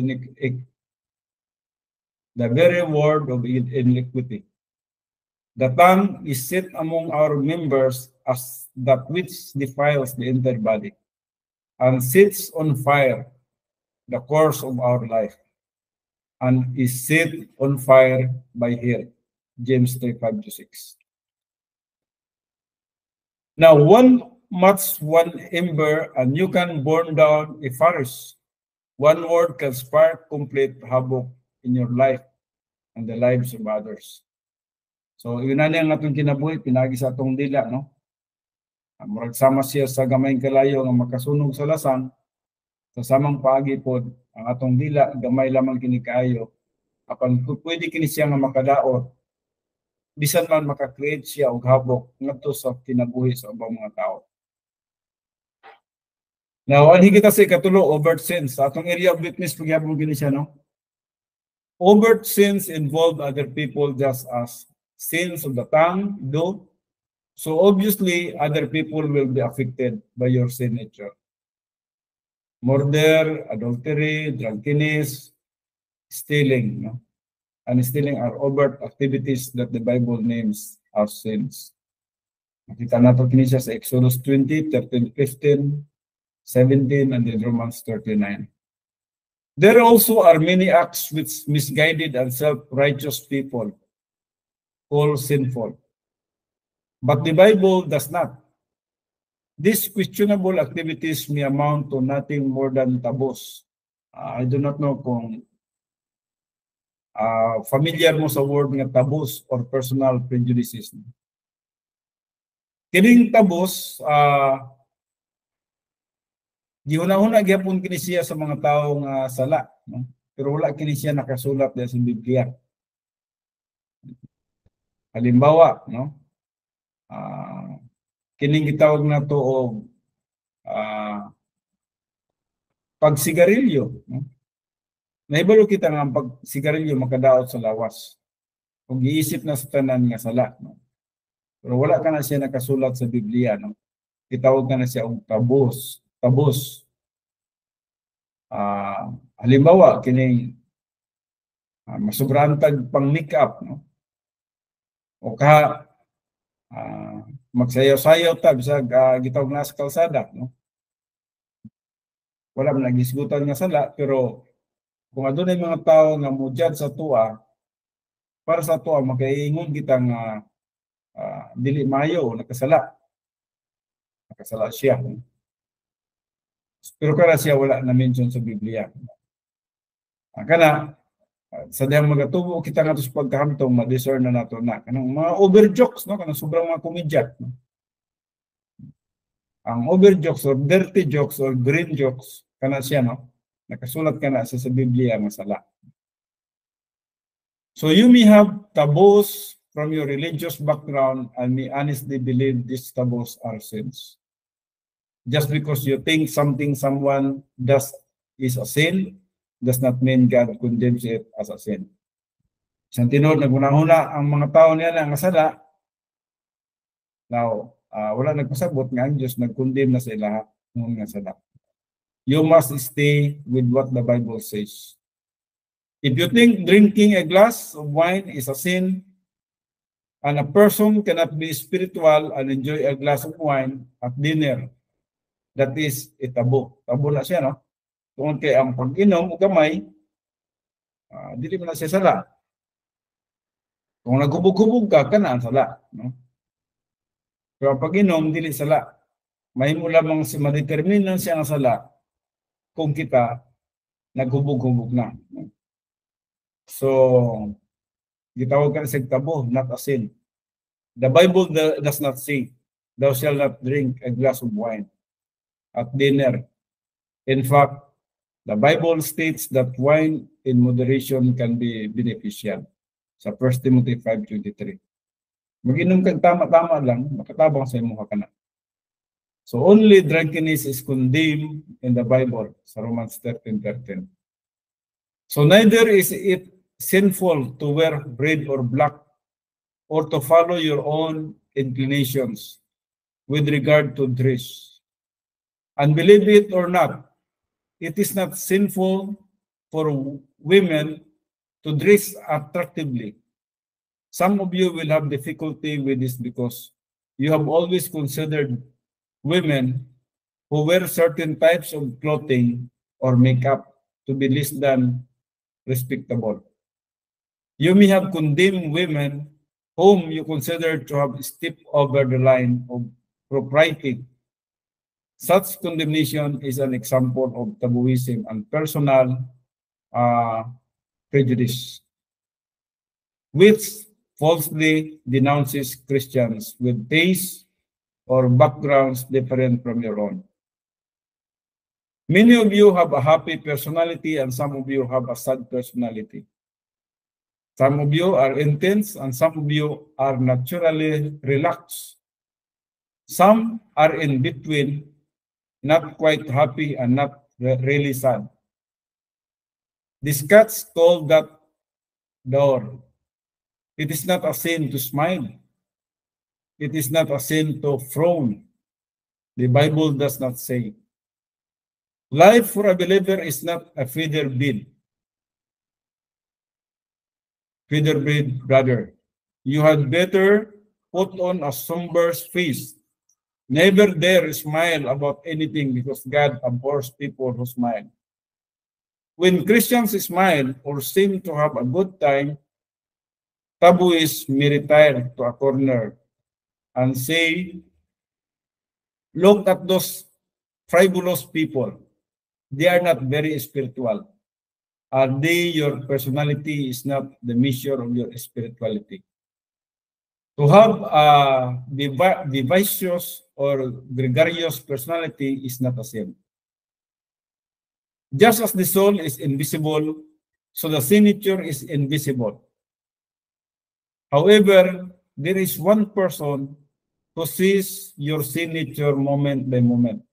iniquity. The tongue is set among our members as that which defiles the entire body, and sets on fire the course of our life, and is set on fire by hell. James 3:5-6. Now, one ember, and you can burn down a forest. One word can spark complete havoc in your life and the lives of others. So, yun na ang atong kinabuhi, pinagi sa atong dila, no? Murag sama siya sa gamayng kalayo nga makasunog sa lasang, sa samang paagi pod ang atong dila, gamay lamang kini kaayo. Apan pwede kini siya nga makadaot, bisan man maka-create siya og habok ngadto sa kinabuhi sa ubang mga tao. Now, anhi kita sa ikatulo, overt sins. Sa atong area of witness, pagyapon gini siya, no? Overt sins involve other people just as sins of the tongue do. So obviously, other people will be affected by your sin nature. Murder, adultery, drunkenness, stealing, no? And stealing are overt activities that the Bible names as sins. Nakita nato kini siya sa Exodus 20, 13, 15, 17, and in Romans 39. There also are many acts which misguided and self-righteous people call sinful. But the Bible does not. These questionable activities may amount to nothing more than tabos. I do not know kung familiar mo sa word nga tabos or personal prejudices. Kining tabos, gihuna-huna gyapon kini siya sa mga taong sala, no? Pero wala kini siya nakasulat sa Biblia. Halimbawa, no? Kining gitawag na to og pagsigarilyo, no? Nahibalo kita nga ang pagsigarilyo makadaot sa lawas. Kung giisip na sa tanan nga sala, no? Pero wala ka na siya nakasulat sa Biblia, no? Gitawag ka na siya og tabos. Halimbawa, kining masubrantag pang make-up, no? O ka magsayaw-sayaw ta bisag gitawag na sa kalsada, no? Wala man nagisgutan nga sala, pero kung adunay mga tao nga mo-judge sa tuwa, para sa tuwa makaingon kita nga dili mayo nakasala siya, no? Pero kana siya wala na mention sa Biblia. Kana sa diyang magatubo kita nga sa pagkahamtong ma-discern na nato na kanang mga over jokes, no? Kanang sobrang mga komedya, no? Ang over jokes or dirty jokes or green jokes kana siya, no? Nakasulat kana sa Biblia nga sala. So you may have taboos from your religious background and may honestly believe these taboos are sins. Just because you think something someone does is a sin does not mean God condemns it as a sin. Sa tinod, nagunahuna ang mga tao niya na nga sala. Now, wala nagpasabot nga ang Diyos nag-condemn na sa ilaha ng nga sala. You must stay with what the Bible says. If you think drinking a glass of wine is a sin, and a person cannot be spiritual and enjoy a glass of wine at dinner, that is a taboo. Taboo na siya, no? Tungkol kay ang pag-inom o gamay, dili mo na siya sala. Kung naghubog-hubog ka, kanaan sala, no? Pero ang pag-inom, dili sala. May mo lamang si madeterminan siya ang sala kung kita naghubog-hubog na. So, gitawag ka sa tabo, not a sin. The Bible does not say, thou shalt not drink a glass of wine at dinner. In fact, the Bible states that wine in moderation can be beneficial. Sa 1 Timothy 5:23. Mag-inom kang tama-tama lang, makatabang sa imo ka na. So only drunkenness is condemned in the Bible, sa Romans 13:13. So neither is it sinful to wear red or black or to follow your own inclinations with regard to dress. And believe it or not, it is not sinful for women to dress attractively. Some of you will have difficulty with this because you have always considered women who wear certain types of clothing or makeup to be less than respectable. You may have condemned women whom you consider to have stepped over the line of propriety. Such condemnation is an example of tabooism and personal prejudice, which falsely denounces Christians with tastes or backgrounds different from your own. Many of you have a happy personality and some of you have a sad personality. Some of you are intense and some of you are naturally relaxed. Some are in between, not quite happy and not really sad. The Scots call that door. It is not a sin to smile. It is not a sin to frown. The Bible does not say. Life for a believer is not a feather bed. Feather bed, brother. You had better put on a somber face. Never dare smile about anything because God abhors people who smile. When Christians smile or seem to have a good time, tabooists may retire to a corner and say, look at those frivolous people. They are not very spiritual. Are they? Your personality is not the measure of your spirituality. To have a vivacious or gregarious personality is not a sin. Just as the soul is invisible, so the sin nature is invisible. However, there is one person who sees your sin nature moment by moment,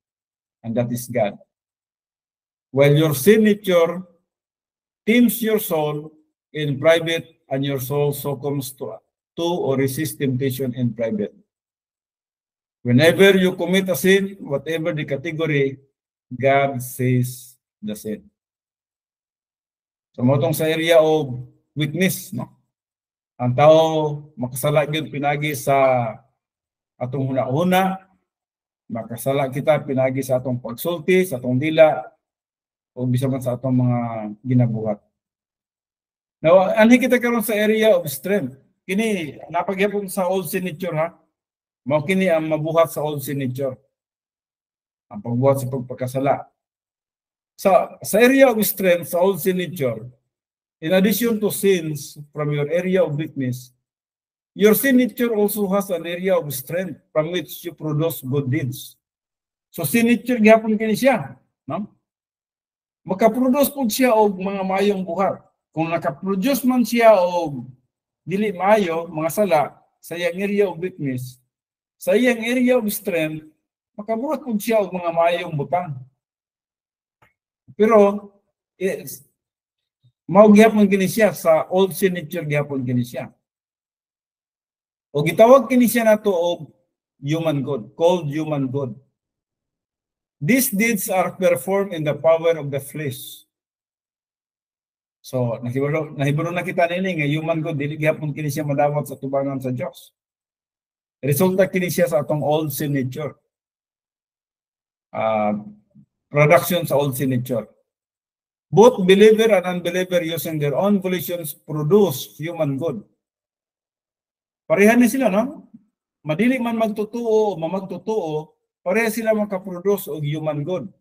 and that is God. While your sin nature tempts your soul in private and your soul succumbs to or resist temptation in private. Whenever you commit a sin, whatever the category, God sees the sin. So motong sa area of witness, no? Ang tao makasala gyud pinagi sa atong hunahuna, makasala kita pinagi sa atong pagsulti, sa atong dila, o bisa man sa atong mga ginabuhat. Now, anhi kita karon sa area of strength. Kini napagyapon sa old signature ha. Mao kini ang mabuhat sa old signature. Ang pagbuhat sa pagpakasala. Sa area of strength, sa old signature, in addition to sins from your area of weakness, your signature also has an area of strength from which you produce good deeds. So signature gyapon kini siya, no? Makaproduce po siya og mga mayong buhat. Kung nakaproduce man siya og dili maayo, mga sala, sa iyang area of weakness, sa iyang area of strength, makabuhat po siya og mga mayong butang. Pero, mao gyapon kini siya sa old signature gyapon kini siya. O gitawag kini siya nato og human good, called human good. These deeds are performed in the power of the flesh. So, nahiburo na kita nini nga human good, dili gyapon kini siya madawat sa tubangan sa Dios. Resulta kini siya sa atong old signature. Production sa old signature. Both believer and unbeliever using their own volitions produce human good. Pareha ni sila, no? Madili man magtotoo o mamagtotoo, pareha sila makaproduce og human good.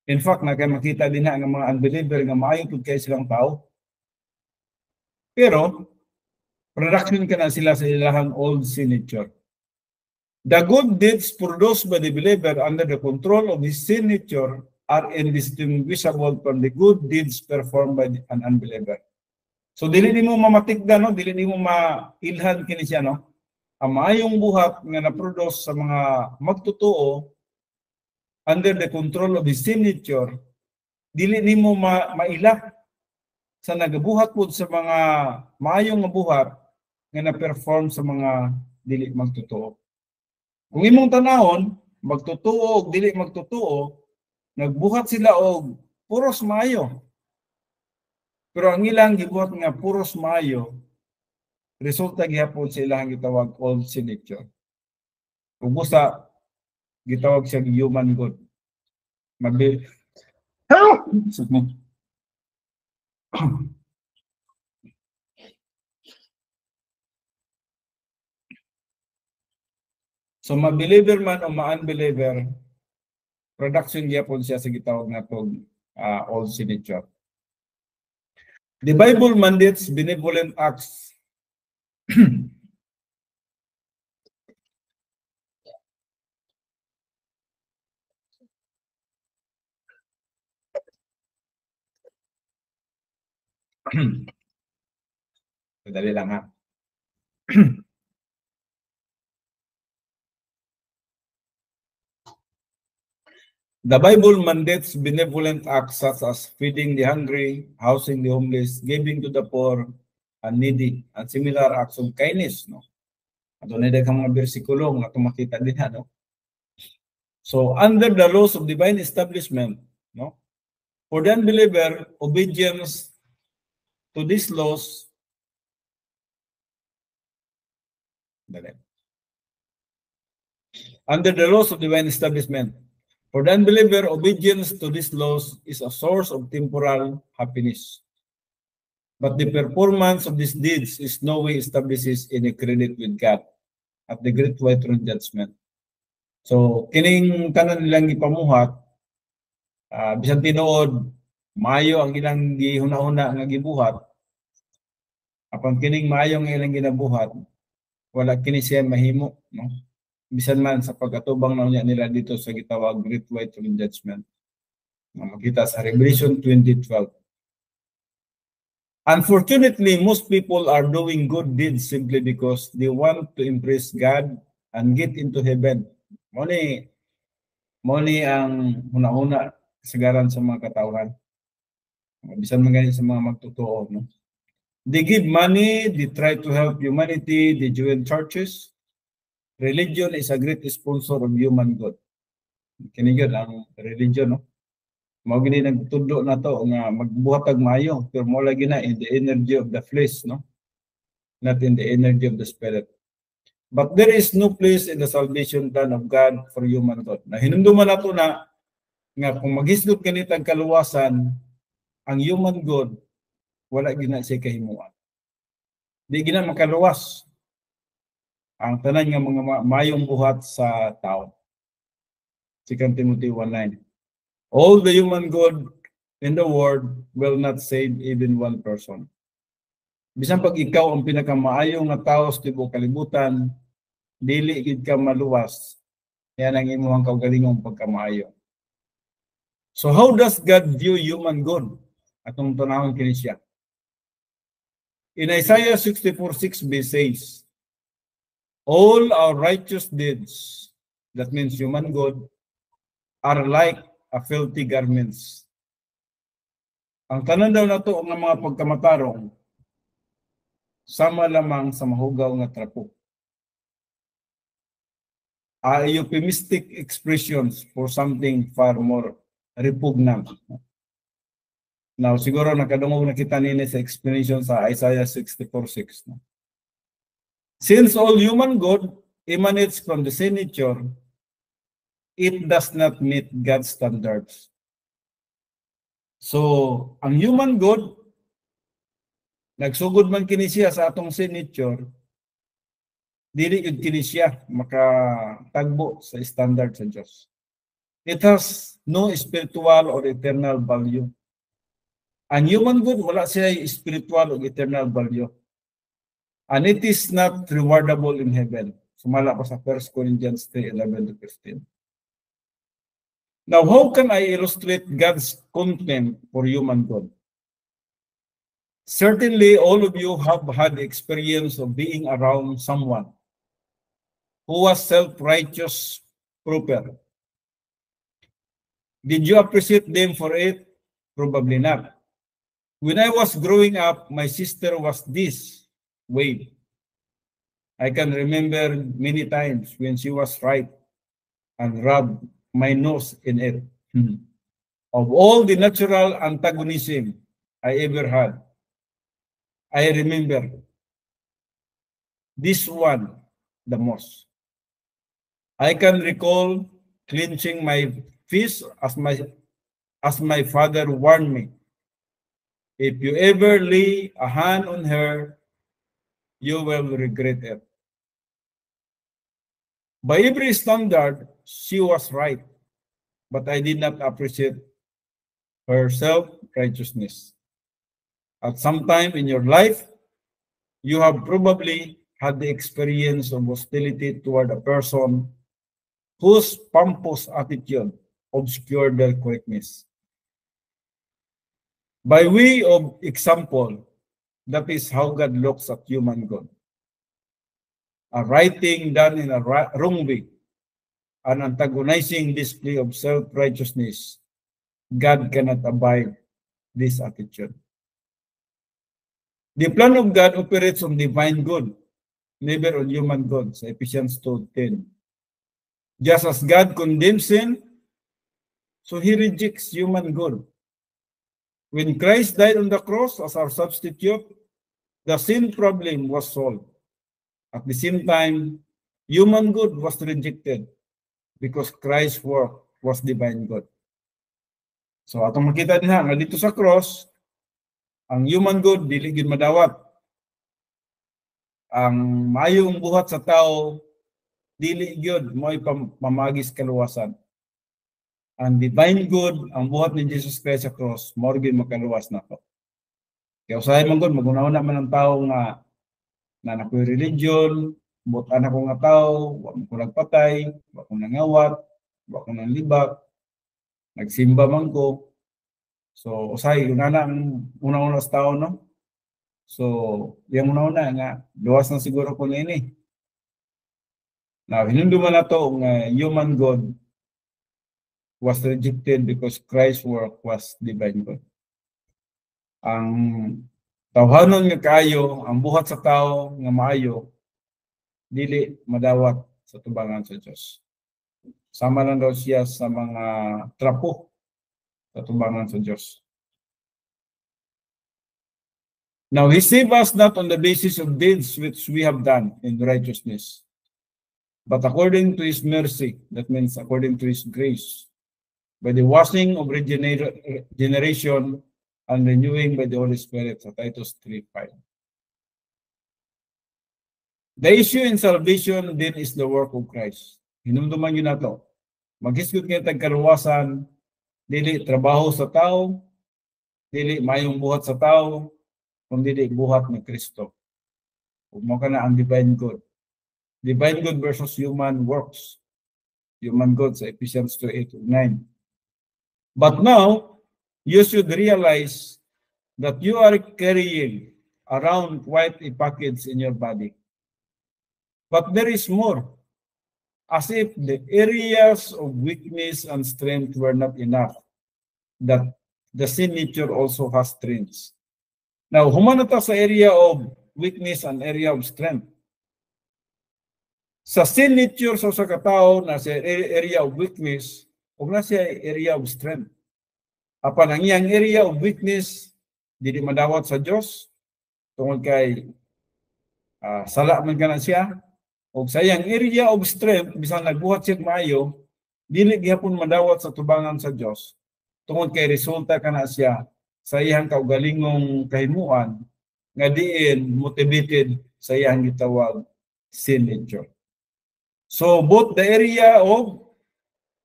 In fact, makita din nga mga unbeliever nga maayo pud kay silang tao. Pero, production ka na sila sa ilang old signature. The good deeds produced by the believer under the control of his signature are indistinguishable from the good deeds performed by an unbeliever. So dili nimo mamatikdan, no? Dili nimo mailhan kini siya, no? Ang maayong buhat nga na-produce sa mga magtotoo under the control of his signature, dili nimo maila sa nagabuhat pud sa mga maayong buhat nga na-perform sa mga dili magtotoo. Kung imong tanahon, magtotoo o dili magtotoo, nagbuhat sila og puros maayo. Pero ang ilang gibuhat nga puros maayo, resulta gihapon sa ilang gitawag old signature. Kung busa, gitawag siya human good. So ma-believer man o ma-unbeliever, production gihapon siya sa gitawag na itong old signature. The Bible mandates benevolent acts. Dali lang ha. The Bible mandates benevolent acts such as feeding the hungry, housing the homeless, giving to the poor and needy, and similar acts of kindness. No? Ato na daghang mga bersikulo nga makita din no. So under the laws of divine establishment, no, for the unbeliever, obedience to these laws under the laws of divine establishment. For the unbeliever, obedience to these laws is a source of temporal happiness. But the performance of these deeds is no way establishes any credit with God at the great white throne judgment. So, kining tanan nilang gipamuhat, bisan tinuod, maayo ang ilang gihuna-huna nga gibuhat, apan kining maayo ang ilang ginabuhat, wala kini siya mahimo, no? Bisan man sa pagkatubang na nila dito sa gitawag Great White Throne Judgment. Makita sa Revelation 20:12. Unfortunately, most people are doing good deeds simply because they want to impress God and get into heaven. Moni ang una-una kasagaran sa mga katawhan. Bisan man ganyan sa mga magtotoo, no? They give money, they try to help humanity, they join churches. Religion is a great sponsor of human good. Kini gyud ang religion, no? Mao gini nagtudlo na to nga magbuhatag maayo, pero mo lagi na in the energy of the flesh, no? not in the energy of the Spirit. But there is no place in the salvation plan of God for human God. Na hinumduman nato na nga kung maghisgot kanitang kaluwasan, ang human God wala gina siya kahimuan. Di gina makaluwas ang tanan nga mga mayong buhat sa tao. 2 Timothy 1:9. All the human God in the world will not save even one person. Bisan pag ikaw ang pinakamaayong nga tao sa tibuok kalibutan, dili gid ka maluwas. Yan ang imong kaugalingong pagkamaayo. So how does God view human God? Atong tanawon kini siya. In Isaiah 64:6b says, all our righteous deeds, that means human God, are like a filthy garments. Ang tanan daw nato nga mga pagkamatarong sama lamang sa mahugaw nga trapo. Euphemistic expressions for something far more repugnant. Now, siguro nakadungog na kita nini sa explanation sa Isaiah 64:6. Since all human God emanates from the same nature, it does not meet God's standards. So, ang human God, nagsugod man kini siya sa atong sin nature, dili yun kini siya makatagbo sa standard sa Diyos. It has no spiritual or eternal value. Ang human God, wala siya spiritual or eternal value. And it is not rewardable in heaven. Sumala pa sa 1 Corinthians 3:11-15. Now, how can I illustrate God's contempt for human God? Certainly, all of you have had the experience of being around someone who was self-righteous, proper. Did you appreciate them for it? Probably not. When I was growing up, my sister was this way. I can remember many times when she was right and rubbed my nose in it. Of all the natural antagonism I ever had, I remember this one the most. I can recall clenching my fist as my father warned me. If you ever lay a hand on her, you will regret it. By every standard, she was right, but I did not appreciate her self-righteousness. At some time in your life, you have probably had the experience of hostility toward a person whose pompous attitude obscured their correctness. By way of example, that is how God looks at human God. A right thing done in a wrong way, an antagonizing display of self-righteousness, God cannot abide this attitude. The plan of God operates on divine good, never on human good, sa Ephesians 2:10. Just as God condemns sin, so He rejects human good. When Christ died on the cross as our substitute, the sin problem was solved. At the same time, human good was rejected because Christ's work was divine good. So atong makita din nga dito sa cross, ang human good dili gid madawat. Ang mayong buhat sa tao dili gyud mo'y pamagis kaluwasan. Ang divine good, ang buhat ni Jesus Christ sa cross, mao gyud makaluwas nato. Kaya usahay man gud magunaw man ang tao nga na nakoy religion, but anak ko nga tao, wa ko nagpatay, wa ko nangawat, wa ko nanglibak, nagsimba man ko. So, usay, yun na ang una-una sa tao, no? So, yung una-una nga, luwas na siguro ko na ini. Now, hinunduman na to, human God was rejected because Christ's work was divine God. Ang tawhanon nga kaayo, ang buhat sa tao nga maayo, dili madawat sa tubangan sa Diyos. Sama lang daw siya sa mga trapo sa tubangan sa Diyos. Now, he saved us not on the basis of deeds which we have done in righteousness, but according to his mercy, that means according to his grace, by the washing of regeneration and renewing by the Holy Spirit, sa Titus 3:5. The issue in salvation then is the work of Christ. Hinumduman yun na to. Maghisgot kayo tagkaluwasan, dili trabaho sa tao, dili mayong buhat sa tao, kundi dili buhat ni Kristo. Huwag mo ka na ang divine good. Divine good versus human works. Human good sa Ephesians 2:8-9. But now, you should realize that you are carrying around quite a package in your body. But there is more. As if the areas of weakness and strength were not enough, that the sin nature also has strengths. Now, human na sa area of weakness and area of strength. Sa sin nature sa katao na sa area of weakness, o na siya area of strength. Apan ang iyang area of weakness, dili madawat sa Diyos, tungkol kay sala man ka na siya, o sa iyang area of strength, bisan nagbuhat siya maayo, dili gihapon madawat sa tubangan sa Diyos, tungkol kay resulta ka na siya sa iyang kaugalingong kahimuan, nga diin motivated sa iyang gitawag sin nature. So both the area of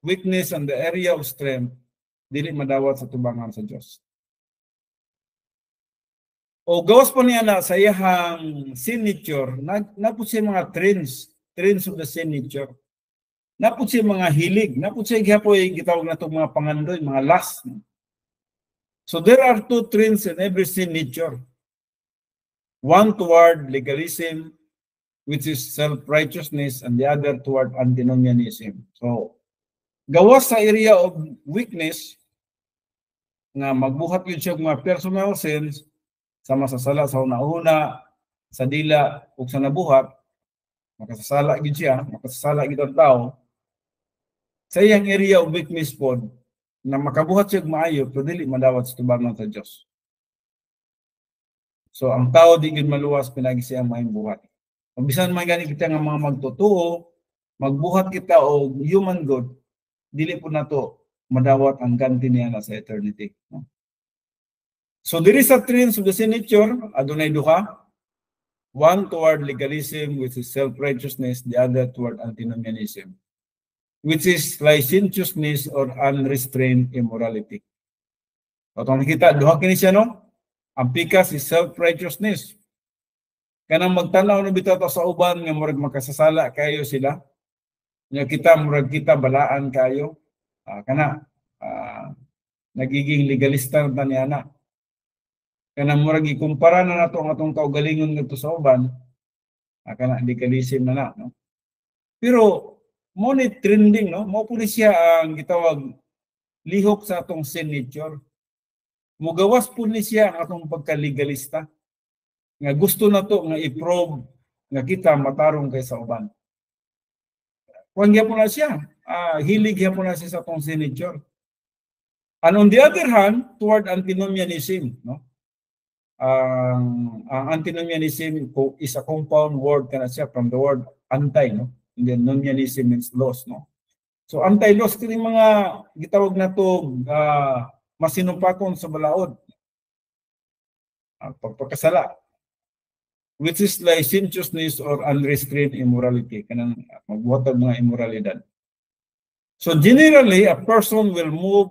weakness and the area of strength, dili madawat sa tubangan sa Diyos. O gawas po niya na sa iyang sin nature, napod siya mga trends of the sin nature. Napod siya mga hilig, napod siya gihapoy gitawag na itong mga pangandoy, mga lust. So there are two trends in every sin nature. One toward legalism, which is self-righteousness, and the other toward antinomianism. So, gawas sa area of weakness, nga magbuhat yun siya mga personal sins, sa masasala sa una-una, sa dila, o sa nabuhat, makasasala gid siya, makasasala gid ang tao, sa iyang area of weakness po, na makabuhat siya maayo, pero dili madawat sa tubangan sa Diyos. So, ang tao di gid maluwas pinagi siya maayong buhat. Kung bisan man gani kita nga mga magtotoo, magbuhat kita o human good, dili po na to madawat ang ganti niya na sa eternity. No? So there is a trend of the sin nature, adunay duha. One toward legalism, which is self-righteousness, the other toward antinomianism, which is licentiousness or unrestrained immorality. So itong nakita, duha kini siya, no? Ang pikas is self-righteousness. Kanang magtanaw na bitaw sa uban nga murag makasasala kayo sila. Nya kita murag kita balaan kayo. Nagiging legalista na ni ana. Kanang murag ikumpara na nato ang atong kaugalingon ngadto sa uban. Kana legalism na no. Pero mo ni trending, no? Mo puli siya ang gitawag lihok sa atong sin nature. Mugawas po ni siya ang atong pagka-legalista. Nga gusto na to nga i-probe nga kita matarong kay sa uban. Kung gyapon na siya, hilig gyapon na siya sa atong sin nature. And on the other hand, toward antinomianism, no? Ang antinomianism is a compound word kana siya from the word anti, no? And then nomianism means loss, no? So anti-loss kini mga gitawag na to masinupakon sa balaod. Pagpakasala, which is licentiousness or unrestrained immorality, kanang magbuhat og mga immoralidad. So generally, a person will move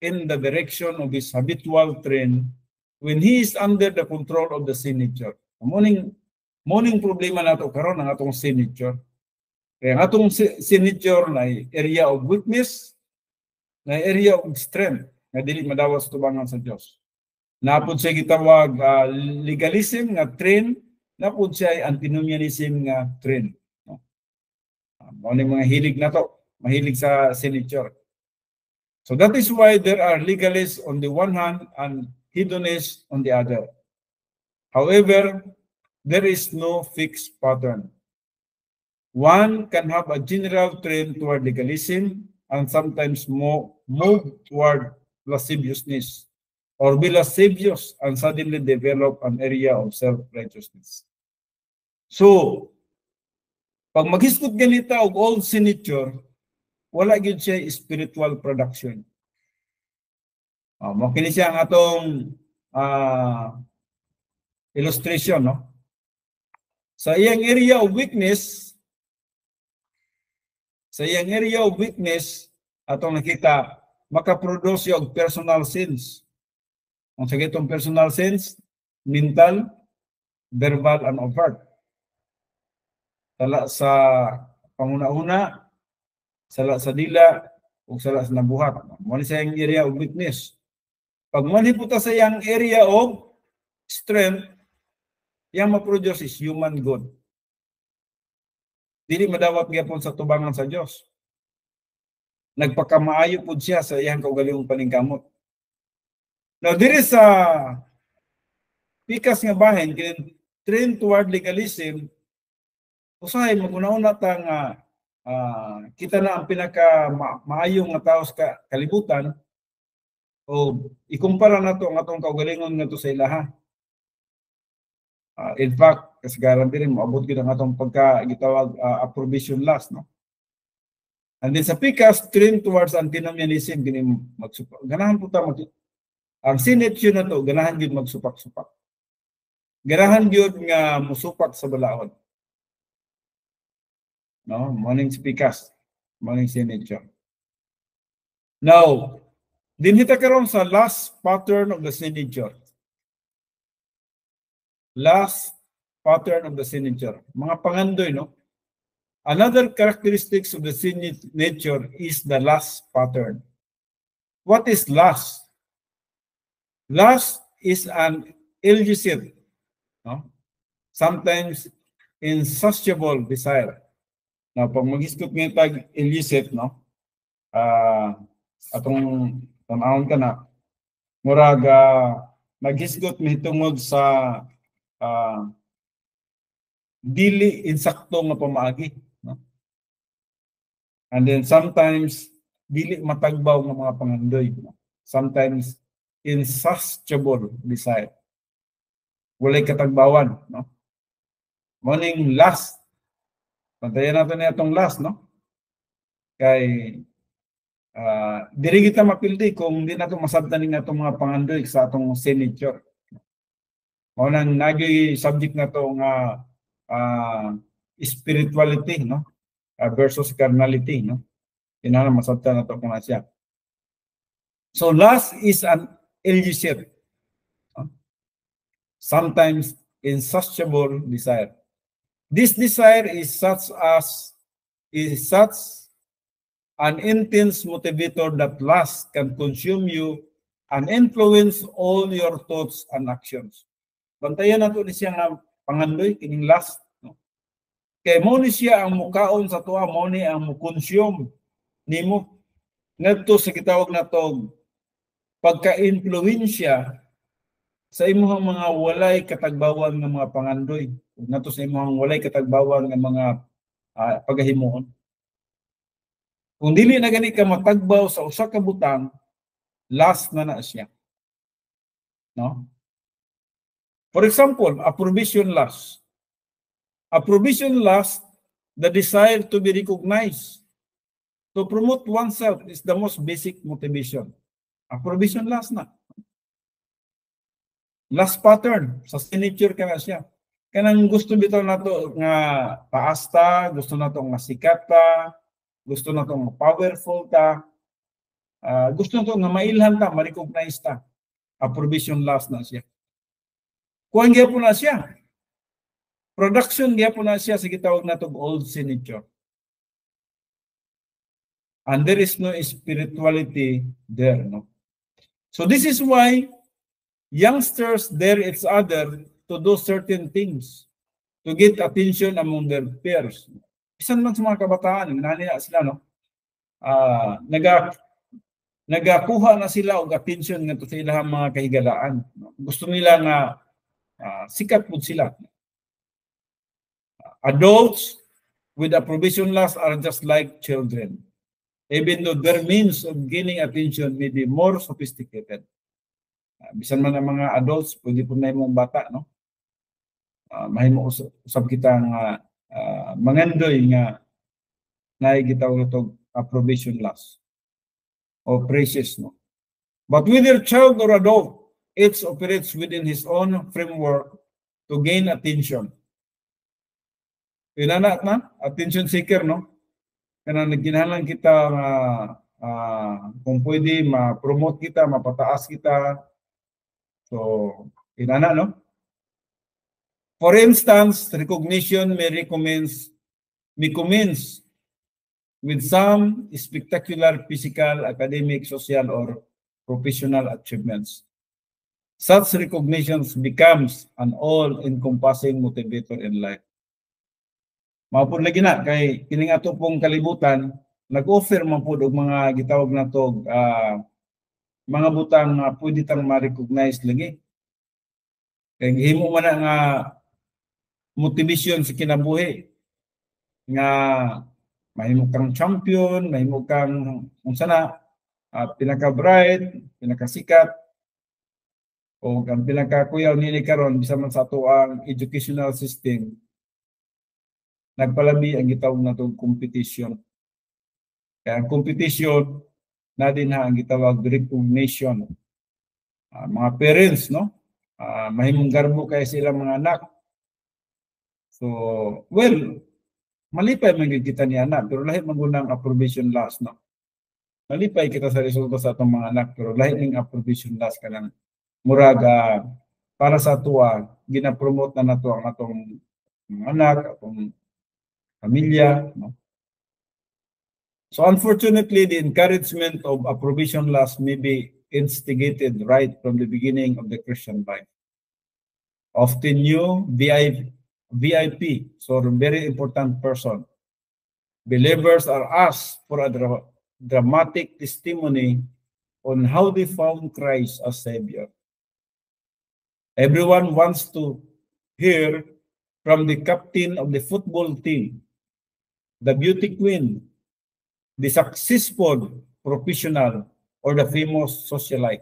in the direction of his habitual trend when he is under the control of the sin nature. Morning problema nato karon ang atong sin nature. Kaya ang atong sin nature na area of weakness, na area of strength, na dili madawas tubangan sa Dios. Napod siya gitawag legalism nga trend, napod siya antinomianism nga trend. No? Mga hilig na to, mahilig sa sin nature. So that is why there are legalists on the one hand and hedonists on the other. However, there is no fixed pattern. One can have a general trend toward legalism and sometimes move toward lasciviousness or be lascivious and suddenly develop an area of self-righteousness. So, pag maghisgot ganito og old signature, wala gyud siya spiritual production. Mo kini siya ang atong illustration, no? Sa iyang area of weakness, atong nakita makaproduce siya og personal sins. Ang sa gitong personal sins, mental, verbal, and overt. Sala sa panguna-una, sala sa dila, o sala sa nabuhat. Muna sa iyang area of weakness. Pag maniputa sa iyang area of strength, yang ma-produce is human good. Dili madawat gyapon sa tubangan sa Dios. Nagpakamaayo pud siya sa iyang kaugalingong paningkamot. Now, there is a pikas nga bahin, trend toward legalism, usahay maguna-una ta nga kita na ang pinaka maayong nga tao sa kalibutan o ikumpara nato ang atong kaugalingon ngadto sa ilaha. In fact, kasagaran din moabot gyud ang atong pagka-gitawag approbation lust, no? And then sa pikas, trend towards antinomianism, gini magsupak. Ganahan po ta ang sinetyo na to, ganahan gyud magsupak-supak. Ganahan gyud nga musupak sa balaod. No, morning pikas, morning sinetyo. Now, dinhita karon sa last pattern of the signature. Last pattern of the signature. Mga pangandoy, no? Another characteristics of the signature is the last pattern. What is lust? Lust is an illicit, no? Sometimes insatiable desire. Now, pag mag-istot ngayon tag illicit, no? Atong tanawon ka na, murag nag-isgot mahitungod sa dili insakto nga pamaagi, no? And then sometimes dili matagbaw nga mga pangandoy, no? Sometimes insatiable desire. Walay katagbawan, no? Morning lust. Pantayan natin na itong lust, no? Kay diri kita mapildi kung di nato masabtan nga itong mga pangandoy sa atong signature. Mao nang nagi subject na to nga spirituality, no? Versus carnality, no? Inana masabtan na to kung siya. So lust is an illicit, sometimes insatiable desire. This desire is such an intense motivator that lust can consume you and influence all your thoughts and actions. Bantayan nato ni siya nga pangandoy kining lust, no? Kay mo ni siya ang mukaon sa tuwa, mo ni ang mukonsume nimo ngadto sa gitawag natong pagka-influensya sa imong mga walay katagbawan nga mga pangandoy, ngadto sa imong walay katagbawan nga mga pagahimuon. Kung dili na gani ka matagbaw sa usa ka butang, last na siya. No? For example, approbation lust. Approbation lust, the desire to be recognized, to promote oneself is the most basic motivation. Approbation lust na. Last pattern, sa signature ka na siya. Kanang gusto bitaw nato nga taas ta, gusto nato nga sikat ta, gusto nato nga powerful ta, gusto nato nga mailhan ta, ma-recognize ta. Approbation lust na siya. Kuan gyapon na siya. Production gyapon na siya sa gitawag natong old signature. And there is no spirituality there, no? So this is why youngsters dare each other to do certain things to get attention among their peers. Isan man sa mga kabataan, nila sila, no? Nagakuha na sila og attention ngadto sa ilang mga kahigalaan. No? Gusto nila nga sikat pud sila. Adults with approbation lust are just like children, even though their means of gaining attention may be more sophisticated. Bisan man ang mga adults, pwede po na yung bata, no? Mahimo usab kita nga mangandoy nga naigitawag itong approbation laws o praises, no? But whether child or adult, each operates within his own framework to gain attention. Inana na, attention seeker, no? Kaya nagkinahanglan kita nga kung pwede ma-promote kita, mapataas kita. So, inana, no? For instance, recognition may commence with some spectacular physical, academic, social, or professional achievements. Such recognitions becomes an all-encompassing motivator in life. Mapod lagi na, kay kining ato pong kalibutan, nag-offer man po og mga gitawag na to, mga butang nga pwede tang ma-recognize lagi. Kaya himo man na nga motivation sa kinabuhi nga mahimo kang champion, mahimo kang unsa na pinaka-bright, pinaka-sikat, o ang pinaka-kuyaw nini karon bisan man sa ato ang educational system, nagpalabi ang gitawag na itong competition. Kaya ang competition na din ang gitawag recognition. Mga parents, no? Mahimong garbo kaya sila mga anak. So, well, malipay magigita ni anak, pero lahi magunang approbation laws, no? Malipay kita sa resulta sa atong mga anak, pero lahi ng approbation laws ka lang. Muraga, para sa tuwa, ginapromote na nato ang atong mga anak, atong pamilya, no? So unfortunately, the encouragement of approbation laws may be instigated right from the beginning of the Christian life. Often new VIP, so a very important person. Believers are asked for a dramatic testimony on how they found Christ as Savior. Everyone wants to hear from the captain of the football team, the beauty queen, the successful professional, or the famous socialite.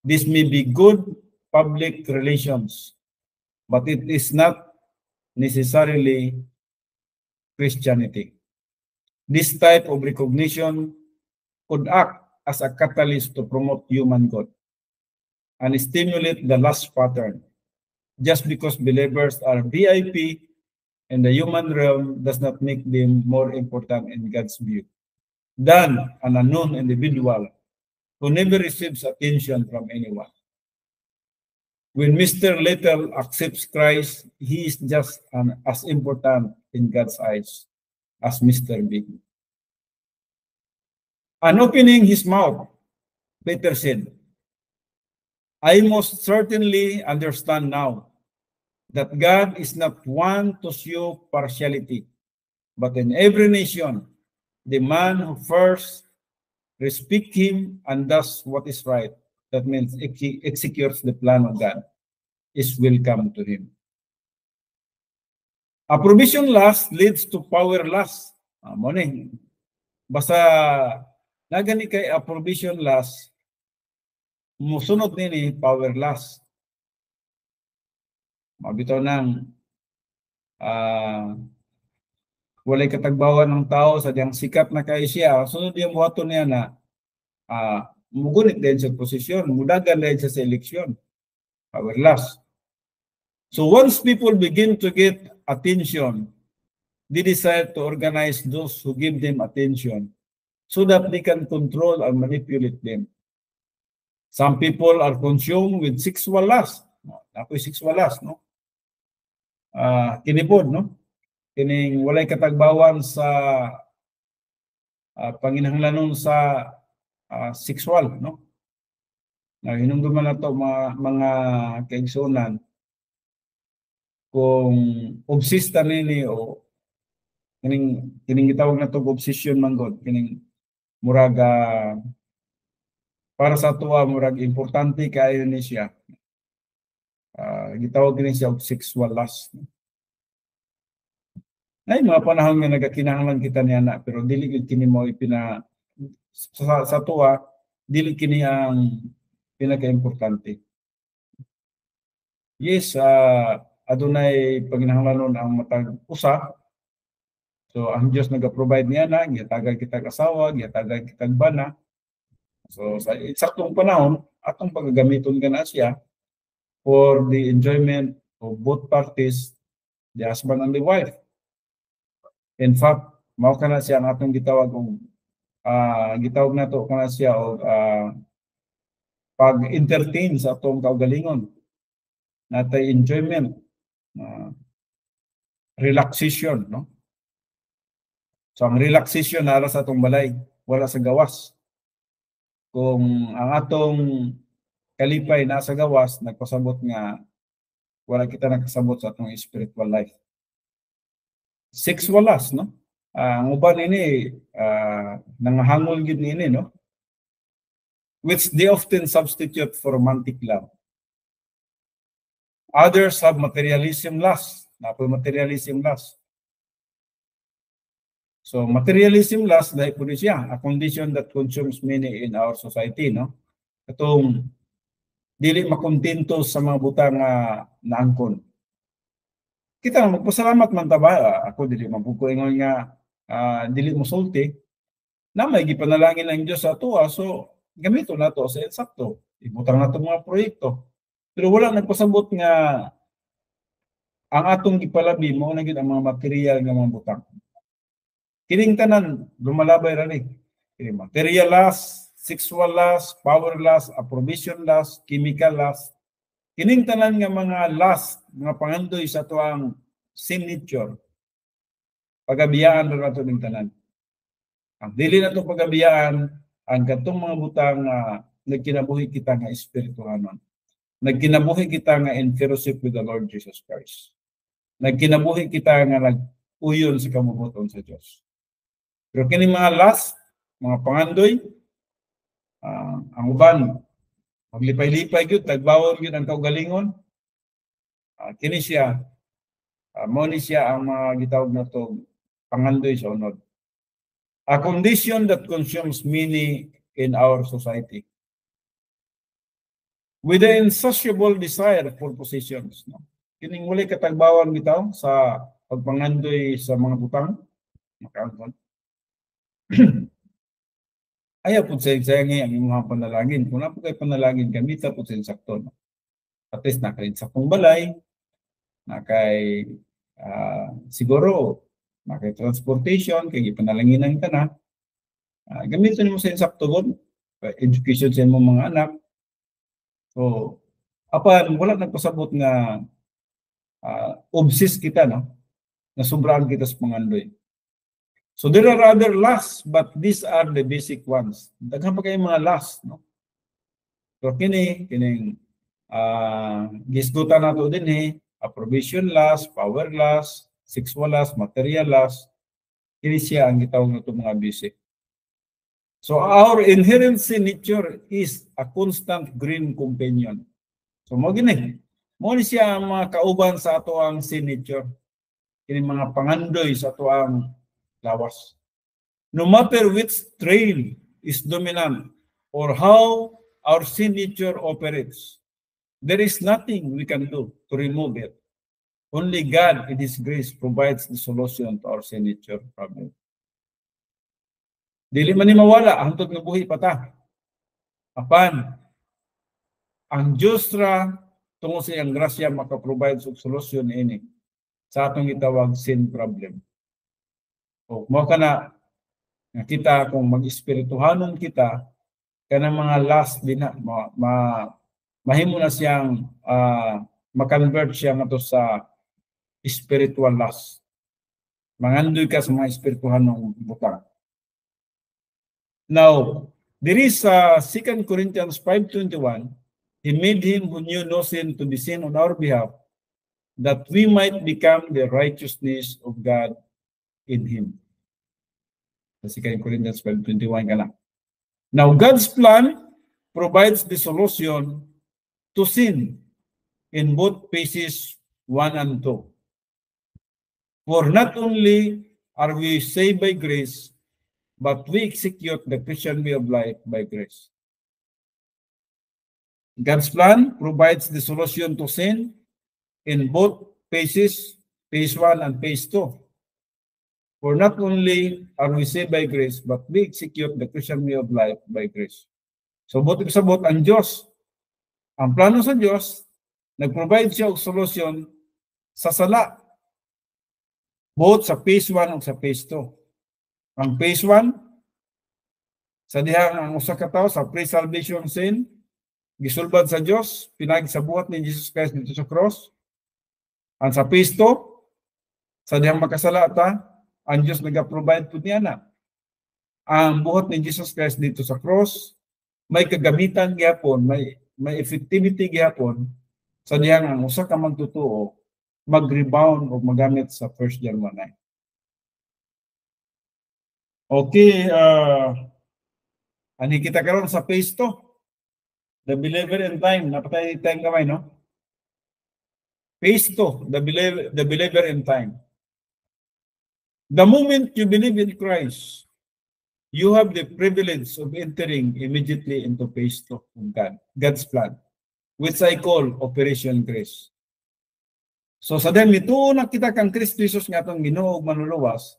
This may be good public relations, but it is not necessarily Christianity. This type of recognition could act as a catalyst to promote human good and stimulate the lust pattern. Just because believers are VIP in the human realm does not make them more important in God's view than an unknown individual who never receives attention from anyone. When Mr. Little accepts Christ, he is just as important in God's eyes as Mr. Big. And opening his mouth, Peter said, I most certainly understand now that God is not one to show partiality, but in every nation, the man who first respects him and does what is right, that means executes the plan of God, is welcome to him. Approbation lust leads to power lust. Morning. Basta nagani kay approbation lust, musunod nini power lust. Mabitaw ng walay katagbawan ng tao sa diyang sikat na kay siya. Sunod yung buhaton niya na mugunit din sa posisyon, mudagan din sa eleksyon. Power lust. So once people begin to get attention, they decide to organize those who give them attention so that they can control and manipulate them. Some people are consumed with sexual lust. Ako'y sexual lust, no? Kinipod, no? Kining walay katagbawan sa panginahanglanon sa sexual, no? Hinungduman na to mga kaigsunan kung obsista nini o kining gitawag na to obsession man god, kining muraga para sa tuwa murag importante kaayo ni siya. Gitawag din siya sexual lust. Ay mga panahon nga nagakinahanglan kita niya na, pero dili gid kini mo ipina sa tuwa, dili kini ang pinaka-importante. Yes, adunay panginahanglanon ang matag usa. So ang Dios naga-provide niya na, gihatagay kitag asawa, gihatagay kitag bana. So sa eksaktong panahon, atong pagagamiton kana siya for the enjoyment of both parties, the husband and the wife. In fact, mao kana siya ang atong gitawag og gitawag nato kana siya og pag-entertain sa atong kaugalingon. Natay enjoyment, relaxation, no? So ang relaxation nara sa atong balay, wala sa gawas. Kung ang atong kalipay nasa gawas, nagpasabot nga wala kita nakasabot sa atong spiritual life. Sexual lust, no? Ang uban ini nangahangol gid niini, no? Which they often substitute for romantic love. Others have materialism lust. Napoy materialism lust. So materialism lust, dahil po siya, a condition that consumes many in our society, no? Katong dili makontento sa mga butang naangkon. Kita magpasalamat man ta ba? Ako dili mabukuingon nga dili mo sulti. Na may gipanalangin ang Dios sa ato, so gamito nato sa eksakto. Ibutang nato mga proyekto. Pero wala nagpasabot nga ang atong gipalabi mo na gid ang mga material nga mga butang. Kining tanan lumalabay ra ni. Material lust, sexual lust, power lust, approbation lust, chemical lust. Kining tanan nga mga lust, mga pangandoy sa tuang sin nature. Pagabiyaan ra nato ning tanan. Ang dili nato pagabiyaan ang katong mga butang nagkinabuhi kita nga espirituhanon. Nagkinabuhi kita nga in fellowship with the Lord Jesus Christ. Nagkinabuhi kita nga nag-uyon sa kamubuton sa Dios. Pero kini mga lust, mga pangandoy, ang uban maglipay-lipay gyud, tagbawon gyud ang kaugalingon. Kini siya mao ni siya ang mga gitawag nato pangandoy sa unod. A condition that consumes many in our society. With the insatiable desire for possessions, no? Kining wala katagbawan bitaw sa pagpangandoy sa mga butang, makaangkon. Ayaw po sa nga ang mga panalangin. Kung na po kayo panalangin, gamita po sa insakto. No? At least naka-insaktong balay, siguro, naka-transportation, kaya ipanalanginan ka na. Gamitin mo sa insakto doon, education sa mga anak. So, apan, wala nagpasabot nga obsessed kita, no? Nasubraan kita sa pangandoy. So there are other lusts, but these are the basic ones. Daghan pa kayo mga lusts, no? So kining gisgutan nato din approbation lust, power lust, sexual lust, material lust. Kini siya ang gitawag nato mga basic. So our inherent sin nature is a constant green companion. So mo gini, mo ni siya ang mga kauban sa ato ang sin nature. Kini mga pangandoy sa ato ang lawas. No matter which trail is dominant or how our sin nature operates, there is nothing we can do to remove it. Only God in His grace provides the solution to our sin nature problem. Dili man ni mawala, hantod nga buhi pa ta. Apan, ang Diyos ra tungod sa iyang grasya maka-provide sa solusyon ini sa atong gitawag sin problem. O mo kana kita kung mag-espirituhanon kita kanang mga last din na mahimo na siyang ma-convert siya nato sa spiritual lust. Mangandoy ka sa mga espirituhanong butang. Now, there is 2 Corinthians 5:21, He made him who knew no sin to be sin on our behalf, that we might become the righteousness of God in Him. Sa 2 Corinthians 5:21 ka lang. Now, God's plan provides the solution to sin in both phases 1 and 2. For not only are we saved by grace, but we execute the Christian way of life by grace. God's plan provides the solution to sin in both phases, phase 1 and phase 2. For not only are we saved by grace, but we execute the Christian way of life by grace. So, buti kasabot ang Diyos. Ang plano sa Diyos, nag-provide siya og solusyon sa sala. Both sa phase 1 o sa phase 2. Ang phase 1, sa dihang ang usa ka tawo sa pre-salvation sin, gisulbad sa Diyos, pinagi sa buhat ni Jesus Christ dito sa cross. Ang sa phase 2, sa dihang makasala ta, ang Diyos nag-provide po niya na. Ang buhat ni Jesus Christ dito sa cross, may kagamitan gyapon, may effectivity gyapon, sa dihang ang usa ka magtutuo, mag-rebound o magamit sa 1 John 1:9. Okay, ani kita karon sa phase 2. The believer in time. Napatay time kamay, no? Phase 2, the believer in time. The moment you believe in Christ, you have the privilege of entering immediately into phase 2 of God's plan, which I call Operation Grace. So sa dahil nito na kita kang Kristo Jesus nga itong Ginoo ug manluluwas,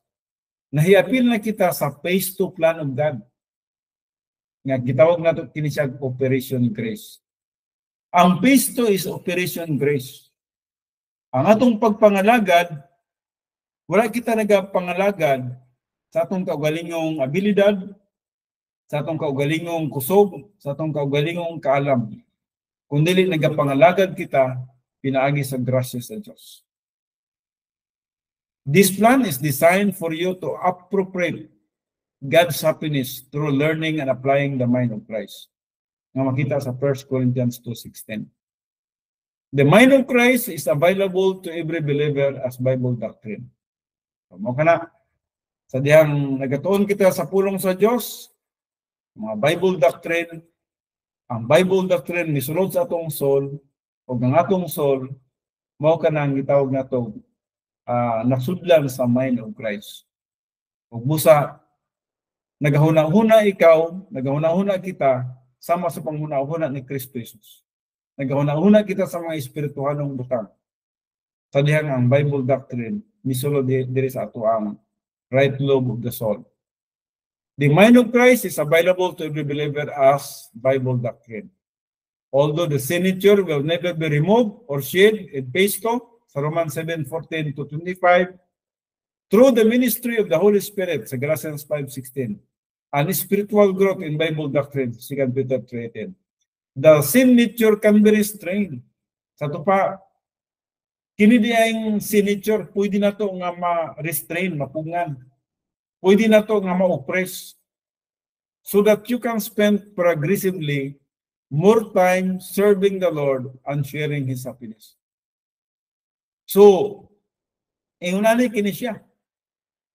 nahiapil na kita sa phase 2 plan of God. Nga gitawag nato kini siya Operation Grace. Ang phase 2 is Operation Grace. Ang atong pagpangalagad, wala kita nagapangalagad sa atong kaugalingong abilidad, sa atong kaugalingong kusog, sa atong kaugalingong kaalam. Kung dili nagapangalagad kita, pinaagi sa grasya sa Diyos. This plan is designed for you to appropriate God's happiness through learning and applying the mind of Christ. Nga makita sa 1 Corinthians 2:16. The mind of Christ is available to every believer as Bible doctrine. Mo kana sa dihang nagatuon kita sa pulong sa Dios, mga Bible doctrine, ang Bible doctrine misulod sa atong soul o ang atong soul mao kana ang gitawag nato nasudlan sa mind of Christ. Ug busa nagahuna-huna ikaw, nagahuna-huna kita sama sa panghuna-huna ni Kristo Jesus. Nagahuna-huna kita sa mga espirituhanong butang. Sa dihang ang Bible doctrine misulod diri sa ato ang right lobe of the soul. The mind of Christ is available to every believer as Bible doctrine. Although the signature will never be removed or shed in phase 2, sa Romans 7:14-25, through the ministry of the Holy Spirit, sa Galatians 5:16, and spiritual growth in Bible doctrine, 2 Peter 3:10. The sin nature can be restrained. Sa ito pa, kini diayong signature, pwede na ito nga ma-restrain, mapungan. Pwede na ito nga ma-oppress. So that you can spend progressively more time serving the Lord and sharing His happiness. So, ingunani kini siya.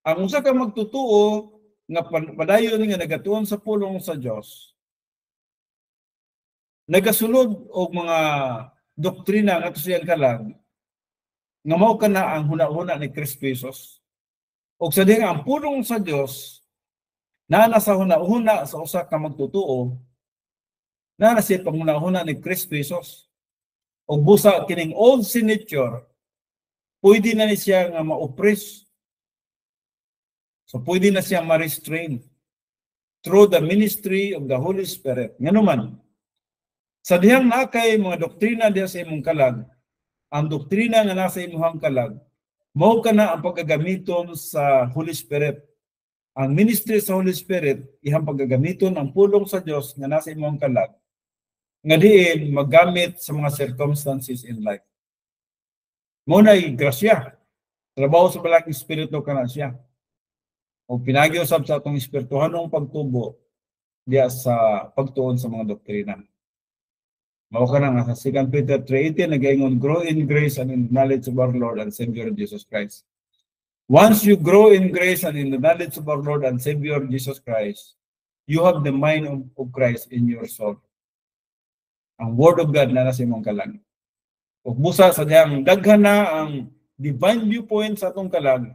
Ang usa ka magtutuo nga padayon nga nagatuon sa pulong sa Dios, nagasulod og mga doktrina nga siyang kalag nga mao kana ang huna-huna ni Kristo Jesus. Og sa diha ang pulong sa Dios na nasa huna-huna sa usa ka magtutuo, na siya panghuna-huna ni Kristo Jesus. Og busa kining old signature, pwede na ni siya nga ma-oppress. So pwede na siya ma-restrain through the ministry of the Holy Spirit. Nganuman, sa dihang nakay mga doktrina diha sa imong kalag, ang doktrina nga nasa imong kalag, mao kana ang paggagamiton sa Holy Spirit. Ang ministry sa Holy Spirit, ihang paggagamiton ang pulong sa Dios nga nasa imong kalag, nga diin magamit sa mga circumstances in life. Mao na'y grasya. Trabaho sa balaking espiritu kana siya. O pinagi usab sa atong espirituhanong pagtubo diya sa pagtuon sa mga doktrina. Mao kana nga sa 2 Peter 3:18 nagaingon, grow in grace and in knowledge of our Lord and Savior Jesus Christ. Once you grow in grace and in the knowledge of our Lord and Savior Jesus Christ, you have the mind of Christ in your soul. Ang Word of God na nasa imong kalag. Ug busa sa diyang daghan na ang divine viewpoint sa atong kalag,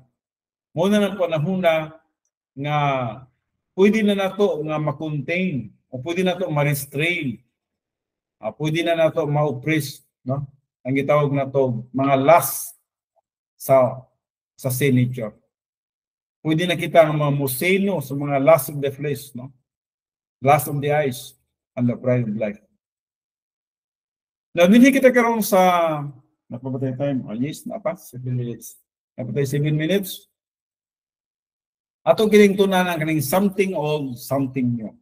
muna ng panahuna nga pwede na nato nga ma-contain o pwede na nato ma-restrain Pwede na nato ma-oppress, no? Ang gitawag nato mga lust sa signature. Pwede na kita nga museno sa mga lust of the flesh, no? Lust of the eyes and the pride of life. Now, hindi kita karon sa napapatay time. Yes, napa 7 minutes. Napapatay 7 minutes. Ato kining tunanan kaning something old, something new.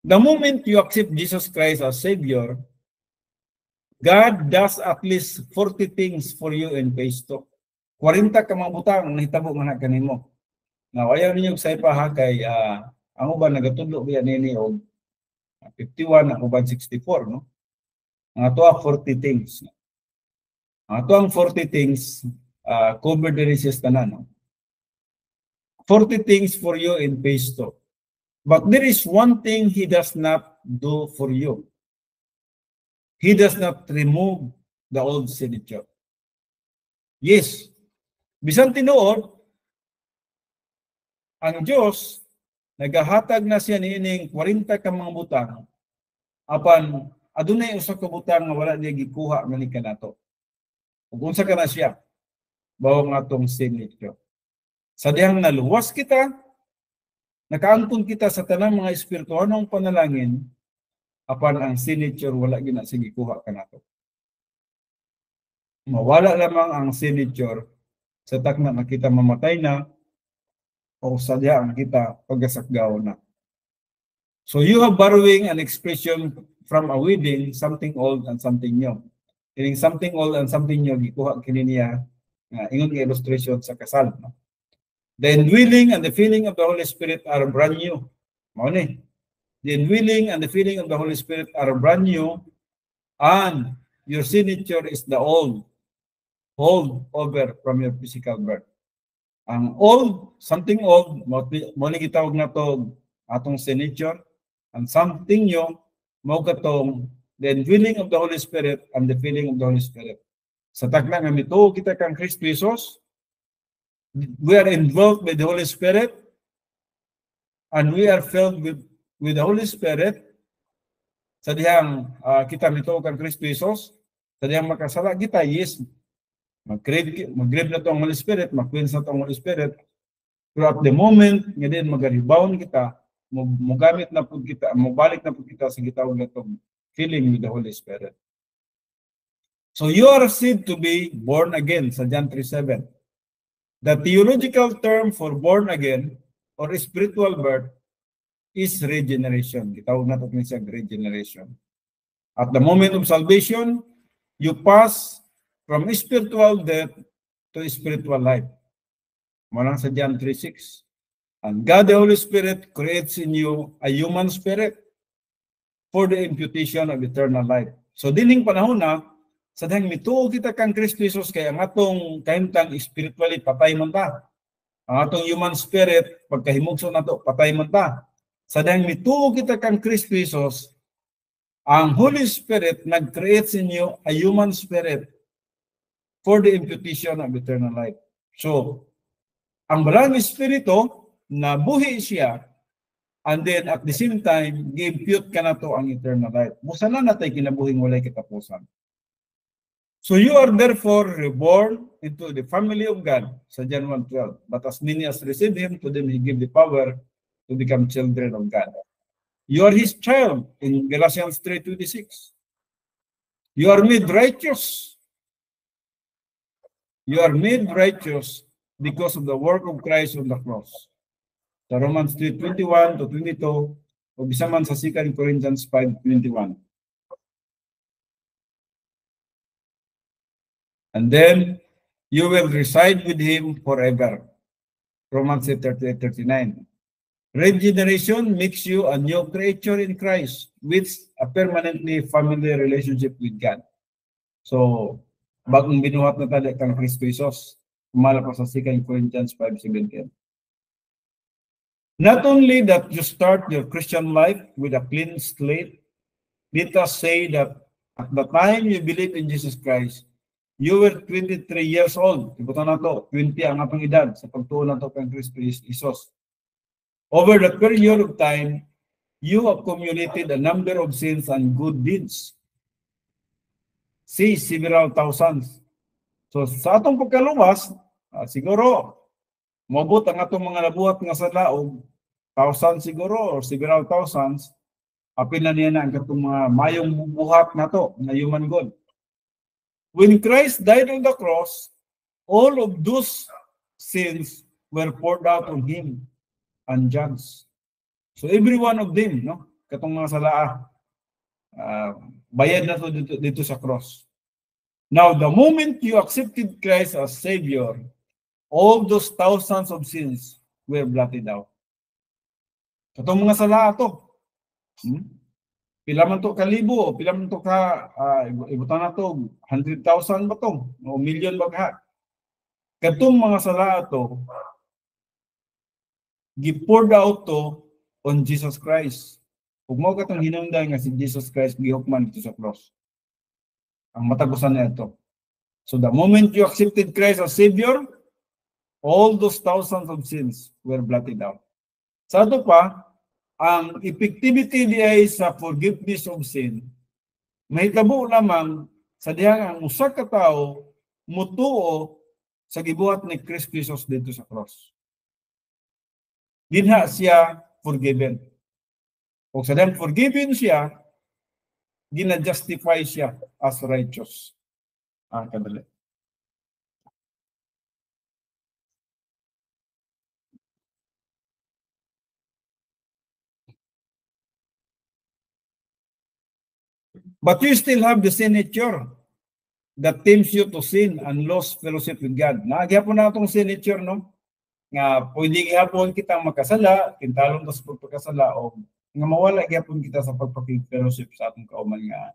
The moment you accept Jesus Christ as Savior, God does at least 40 things for you in phase 2. 40 ka mga butang ang nahitabo nga na kanimo. Now, ayaw ninyo sa ipaha kay ang uban nagatudlo biya nini og 51, ang uban 64, no? Ang ato 40 things. Ang ato ang 40 things covered din siya tanan, no? 40 things for you in phase 2. But there is one thing He does not do for you. He does not remove the old signature. Yes, bisan tinuod, ang Diyos, nagahatag na siya niining 40 ka mga butang, apan adunay usa ka butang nga wala niya gikuha nga ni kanato. Ug unsa ka na siya? Bawo nga tong signature. Sa dihang naluwas kita, nakaangkon kita sa tanang mga espirituhanong panalangin, apan ang signature wala gina sige kuha kanato. Mawala lamang ang signature sa takna na kita mamatay na o sa dihang kita pagasakgaw na. So you have borrowing an expression from a wedding, something old and something new. Kining something old and something new gikuha kini niya ingon nga illustration sa kasal, no? The indwelling and the filling of the Holy Spirit are brand new. Mao ni. The indwelling and the filling of the Holy Spirit are brand new, and your signature is the old over from your physical birth. Ang old, something old, mo ni gitawag na to atong signature, and something new, mo katong the indwelling of the Holy Spirit and the filling of the Holy Spirit. Sa takna nga mituo kita kang Kristo Jesus, we are involved with the Holy Spirit, and we are filled with the Holy Spirit. Sa dihang kita mituo kang Kristo Jesus, sa dihang makasala kita, yes, mag-grave na itong Holy Spirit, mag-cleanse na itong Holy Spirit. Pero at the moment, nga din mag-rebound kita, mugamit na po kita, mabalik na po kita sa gitawag na itong filling with the Holy Spirit. So you are said to be born again sa John 3:7. The theological term for born again or spiritual birth is regeneration. Gitawag na ito siya regeneration. At the moment of salvation, you pass from spiritual death to spiritual life. Mula sa John 3:6. And God the Holy Spirit creates in you a human spirit for the imputation of eternal life. So dining panahon na, sa dahang mituo kita kang Kristo Jesus, kaya ang atong kahimtang spiritually patay man ta. Ang atong human spirit, pagkahimugso na to, patay man ta. Sa dahang mituo kita kang Kristo Jesus, ang Holy Spirit nag-create in you a human spirit for the imputation of eternal life. So, ang balang espiritu, nabuhi siya, and then at the same time, gi-impute ka na to ang eternal life. Busa na natay kinabuhing walay katapusan. So you are therefore reborn into the family of God, sa John 1:12. But as many as receive Him, to them He give the power to become children of God. You are His child in Galatians 3:26. You are made righteous. You are made righteous because of the work of Christ on the cross. Sa Romans 3:21 to 22, o bisa man sa 2 Corinthians 5:21. And then you will reside with Him forever. Romans 8:38-39. Regeneration makes you a new creature in Christ with a permanently family relationship with God. So, bagong binuhat na tayo kang Kristo Jesus, kumala pa sa 2 Corinthians 5:17. Not only that you start your Christian life with a clean slate, let us say that at the time you believe in Jesus Christ, you were 23 years old. Ibutan na to, 20 ang atong edad sa pagtuon na to kang Kristo Jesus. Over the period of time, you have accumulated a number of sins and good deeds. See, several thousands. So sa atong pagkaluwas, siguro, mabot ang atong mga nabuhat nga sala o thousands siguro or several thousands, apil na niya na ang katong mga mayong buhat na to, na human God. When Christ died on the cross, all of those sins were poured out on Him and judged. So every one of them, no? Katong mga sala, bayad na to dito sa cross. Now, the moment you accepted Christ as Savior, all those thousands of sins were blotted out. Katong mga sala to. Pila man to kalibo, pila man to ka, ibutan na to, 100,000 ba to? O million ba ka? Katong mga sala to, gi-poured out to on Jesus Christ. Kung mo katong hinungdan nga si Jesus Christ gihukman dito sa cross. Ang matagusan niya ito. So the moment you accepted Christ as Savior, all those thousands of sins were blotted out. Sa ito pa, ang effectivity diay sa forgiveness of sin, mahitabo lamang sa dihang ang usa ka tawo mutuo sa gibuhat ni Kristo Jesus dito sa cross. Dinha siya forgiven. O sa dihang forgiven siya, gina-justify siya as righteous. Kadali. But you still have the sin nature that tempts you to sin and lose fellowship with God. Nagyapon na itong sin nature, no? Nga pwede gyapon kitang makasala, kintalon sa pagpakasala o nga mawala gyapon kita sa pagpakig-fellowship sa atong kauman nga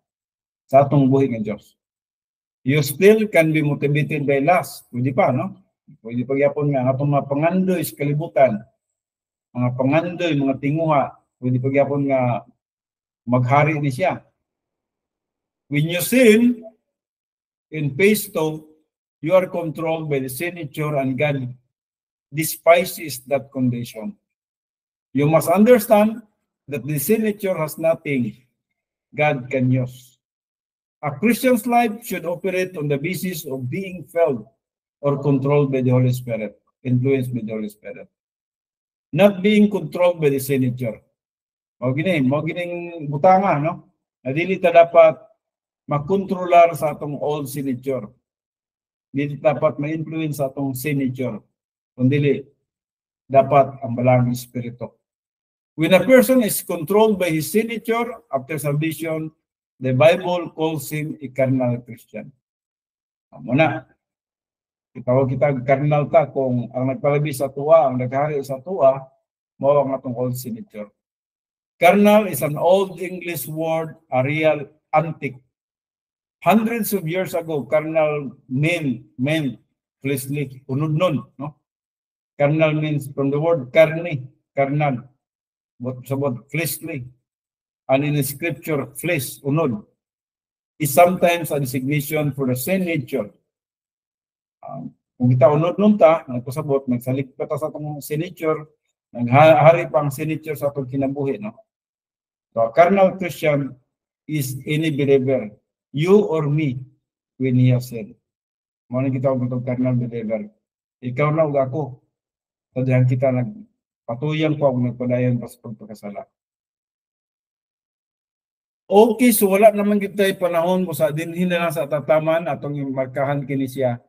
sa atong buhi nga Dios. You still can be motivated by lust. Pwede pa, no? Pwede pa gyapon nga atong mga pangandoy sa kalibutan, mga pangandoy, mga tinguha, pwede pa gyapon nga maghari ni siya. When you sin in pesto, you are controlled by the sin nature and God despises that condition. You must understand that the sin nature has nothing God can use. A Christian's life should operate on the basis of being filled or controlled by the Holy Spirit, influenced by the Holy Spirit. Not being controlled by the sin nature. Mo gining butanga, no? Na dili ta dapat makontrolar sa atong old sin nature. Dili dapat ma-influence sa atong sin nature. Kundi dapat ang balang espiritu. When a person is controlled by his sin nature after salvation, the Bible calls him a carnal Christian. Muna, itawag kita carnal ta kung ang nagpalabi sa tuwa, ang naghari sa tuwa, mao ang atong old sin nature. Carnal is an old English word, a real antique. Hundreds of years ago, carnal meant fleshly, unod nun, no? Carnal means from the word carne, carnal, sa word fleshly. And in the scripture, flesh, unod, is sometimes a designation for the sin nature. Kung kita unod nun ta, nagpasabot, nagsalik pa ta sa itong sin nature, naghari pa ang sin nature sa itong kinabuhi, no? So, a carnal Christian is any believer, you or me, when he has sinned. Muna kita itong carnal believer. Ikaw na o ako. Tadyahan kita nagpatuyang pa o nagpadayan pa sa pagpakasala. Okay, so wala naman kita panahon mo sa dinhin na lang sa tataman atong markahan kini siya.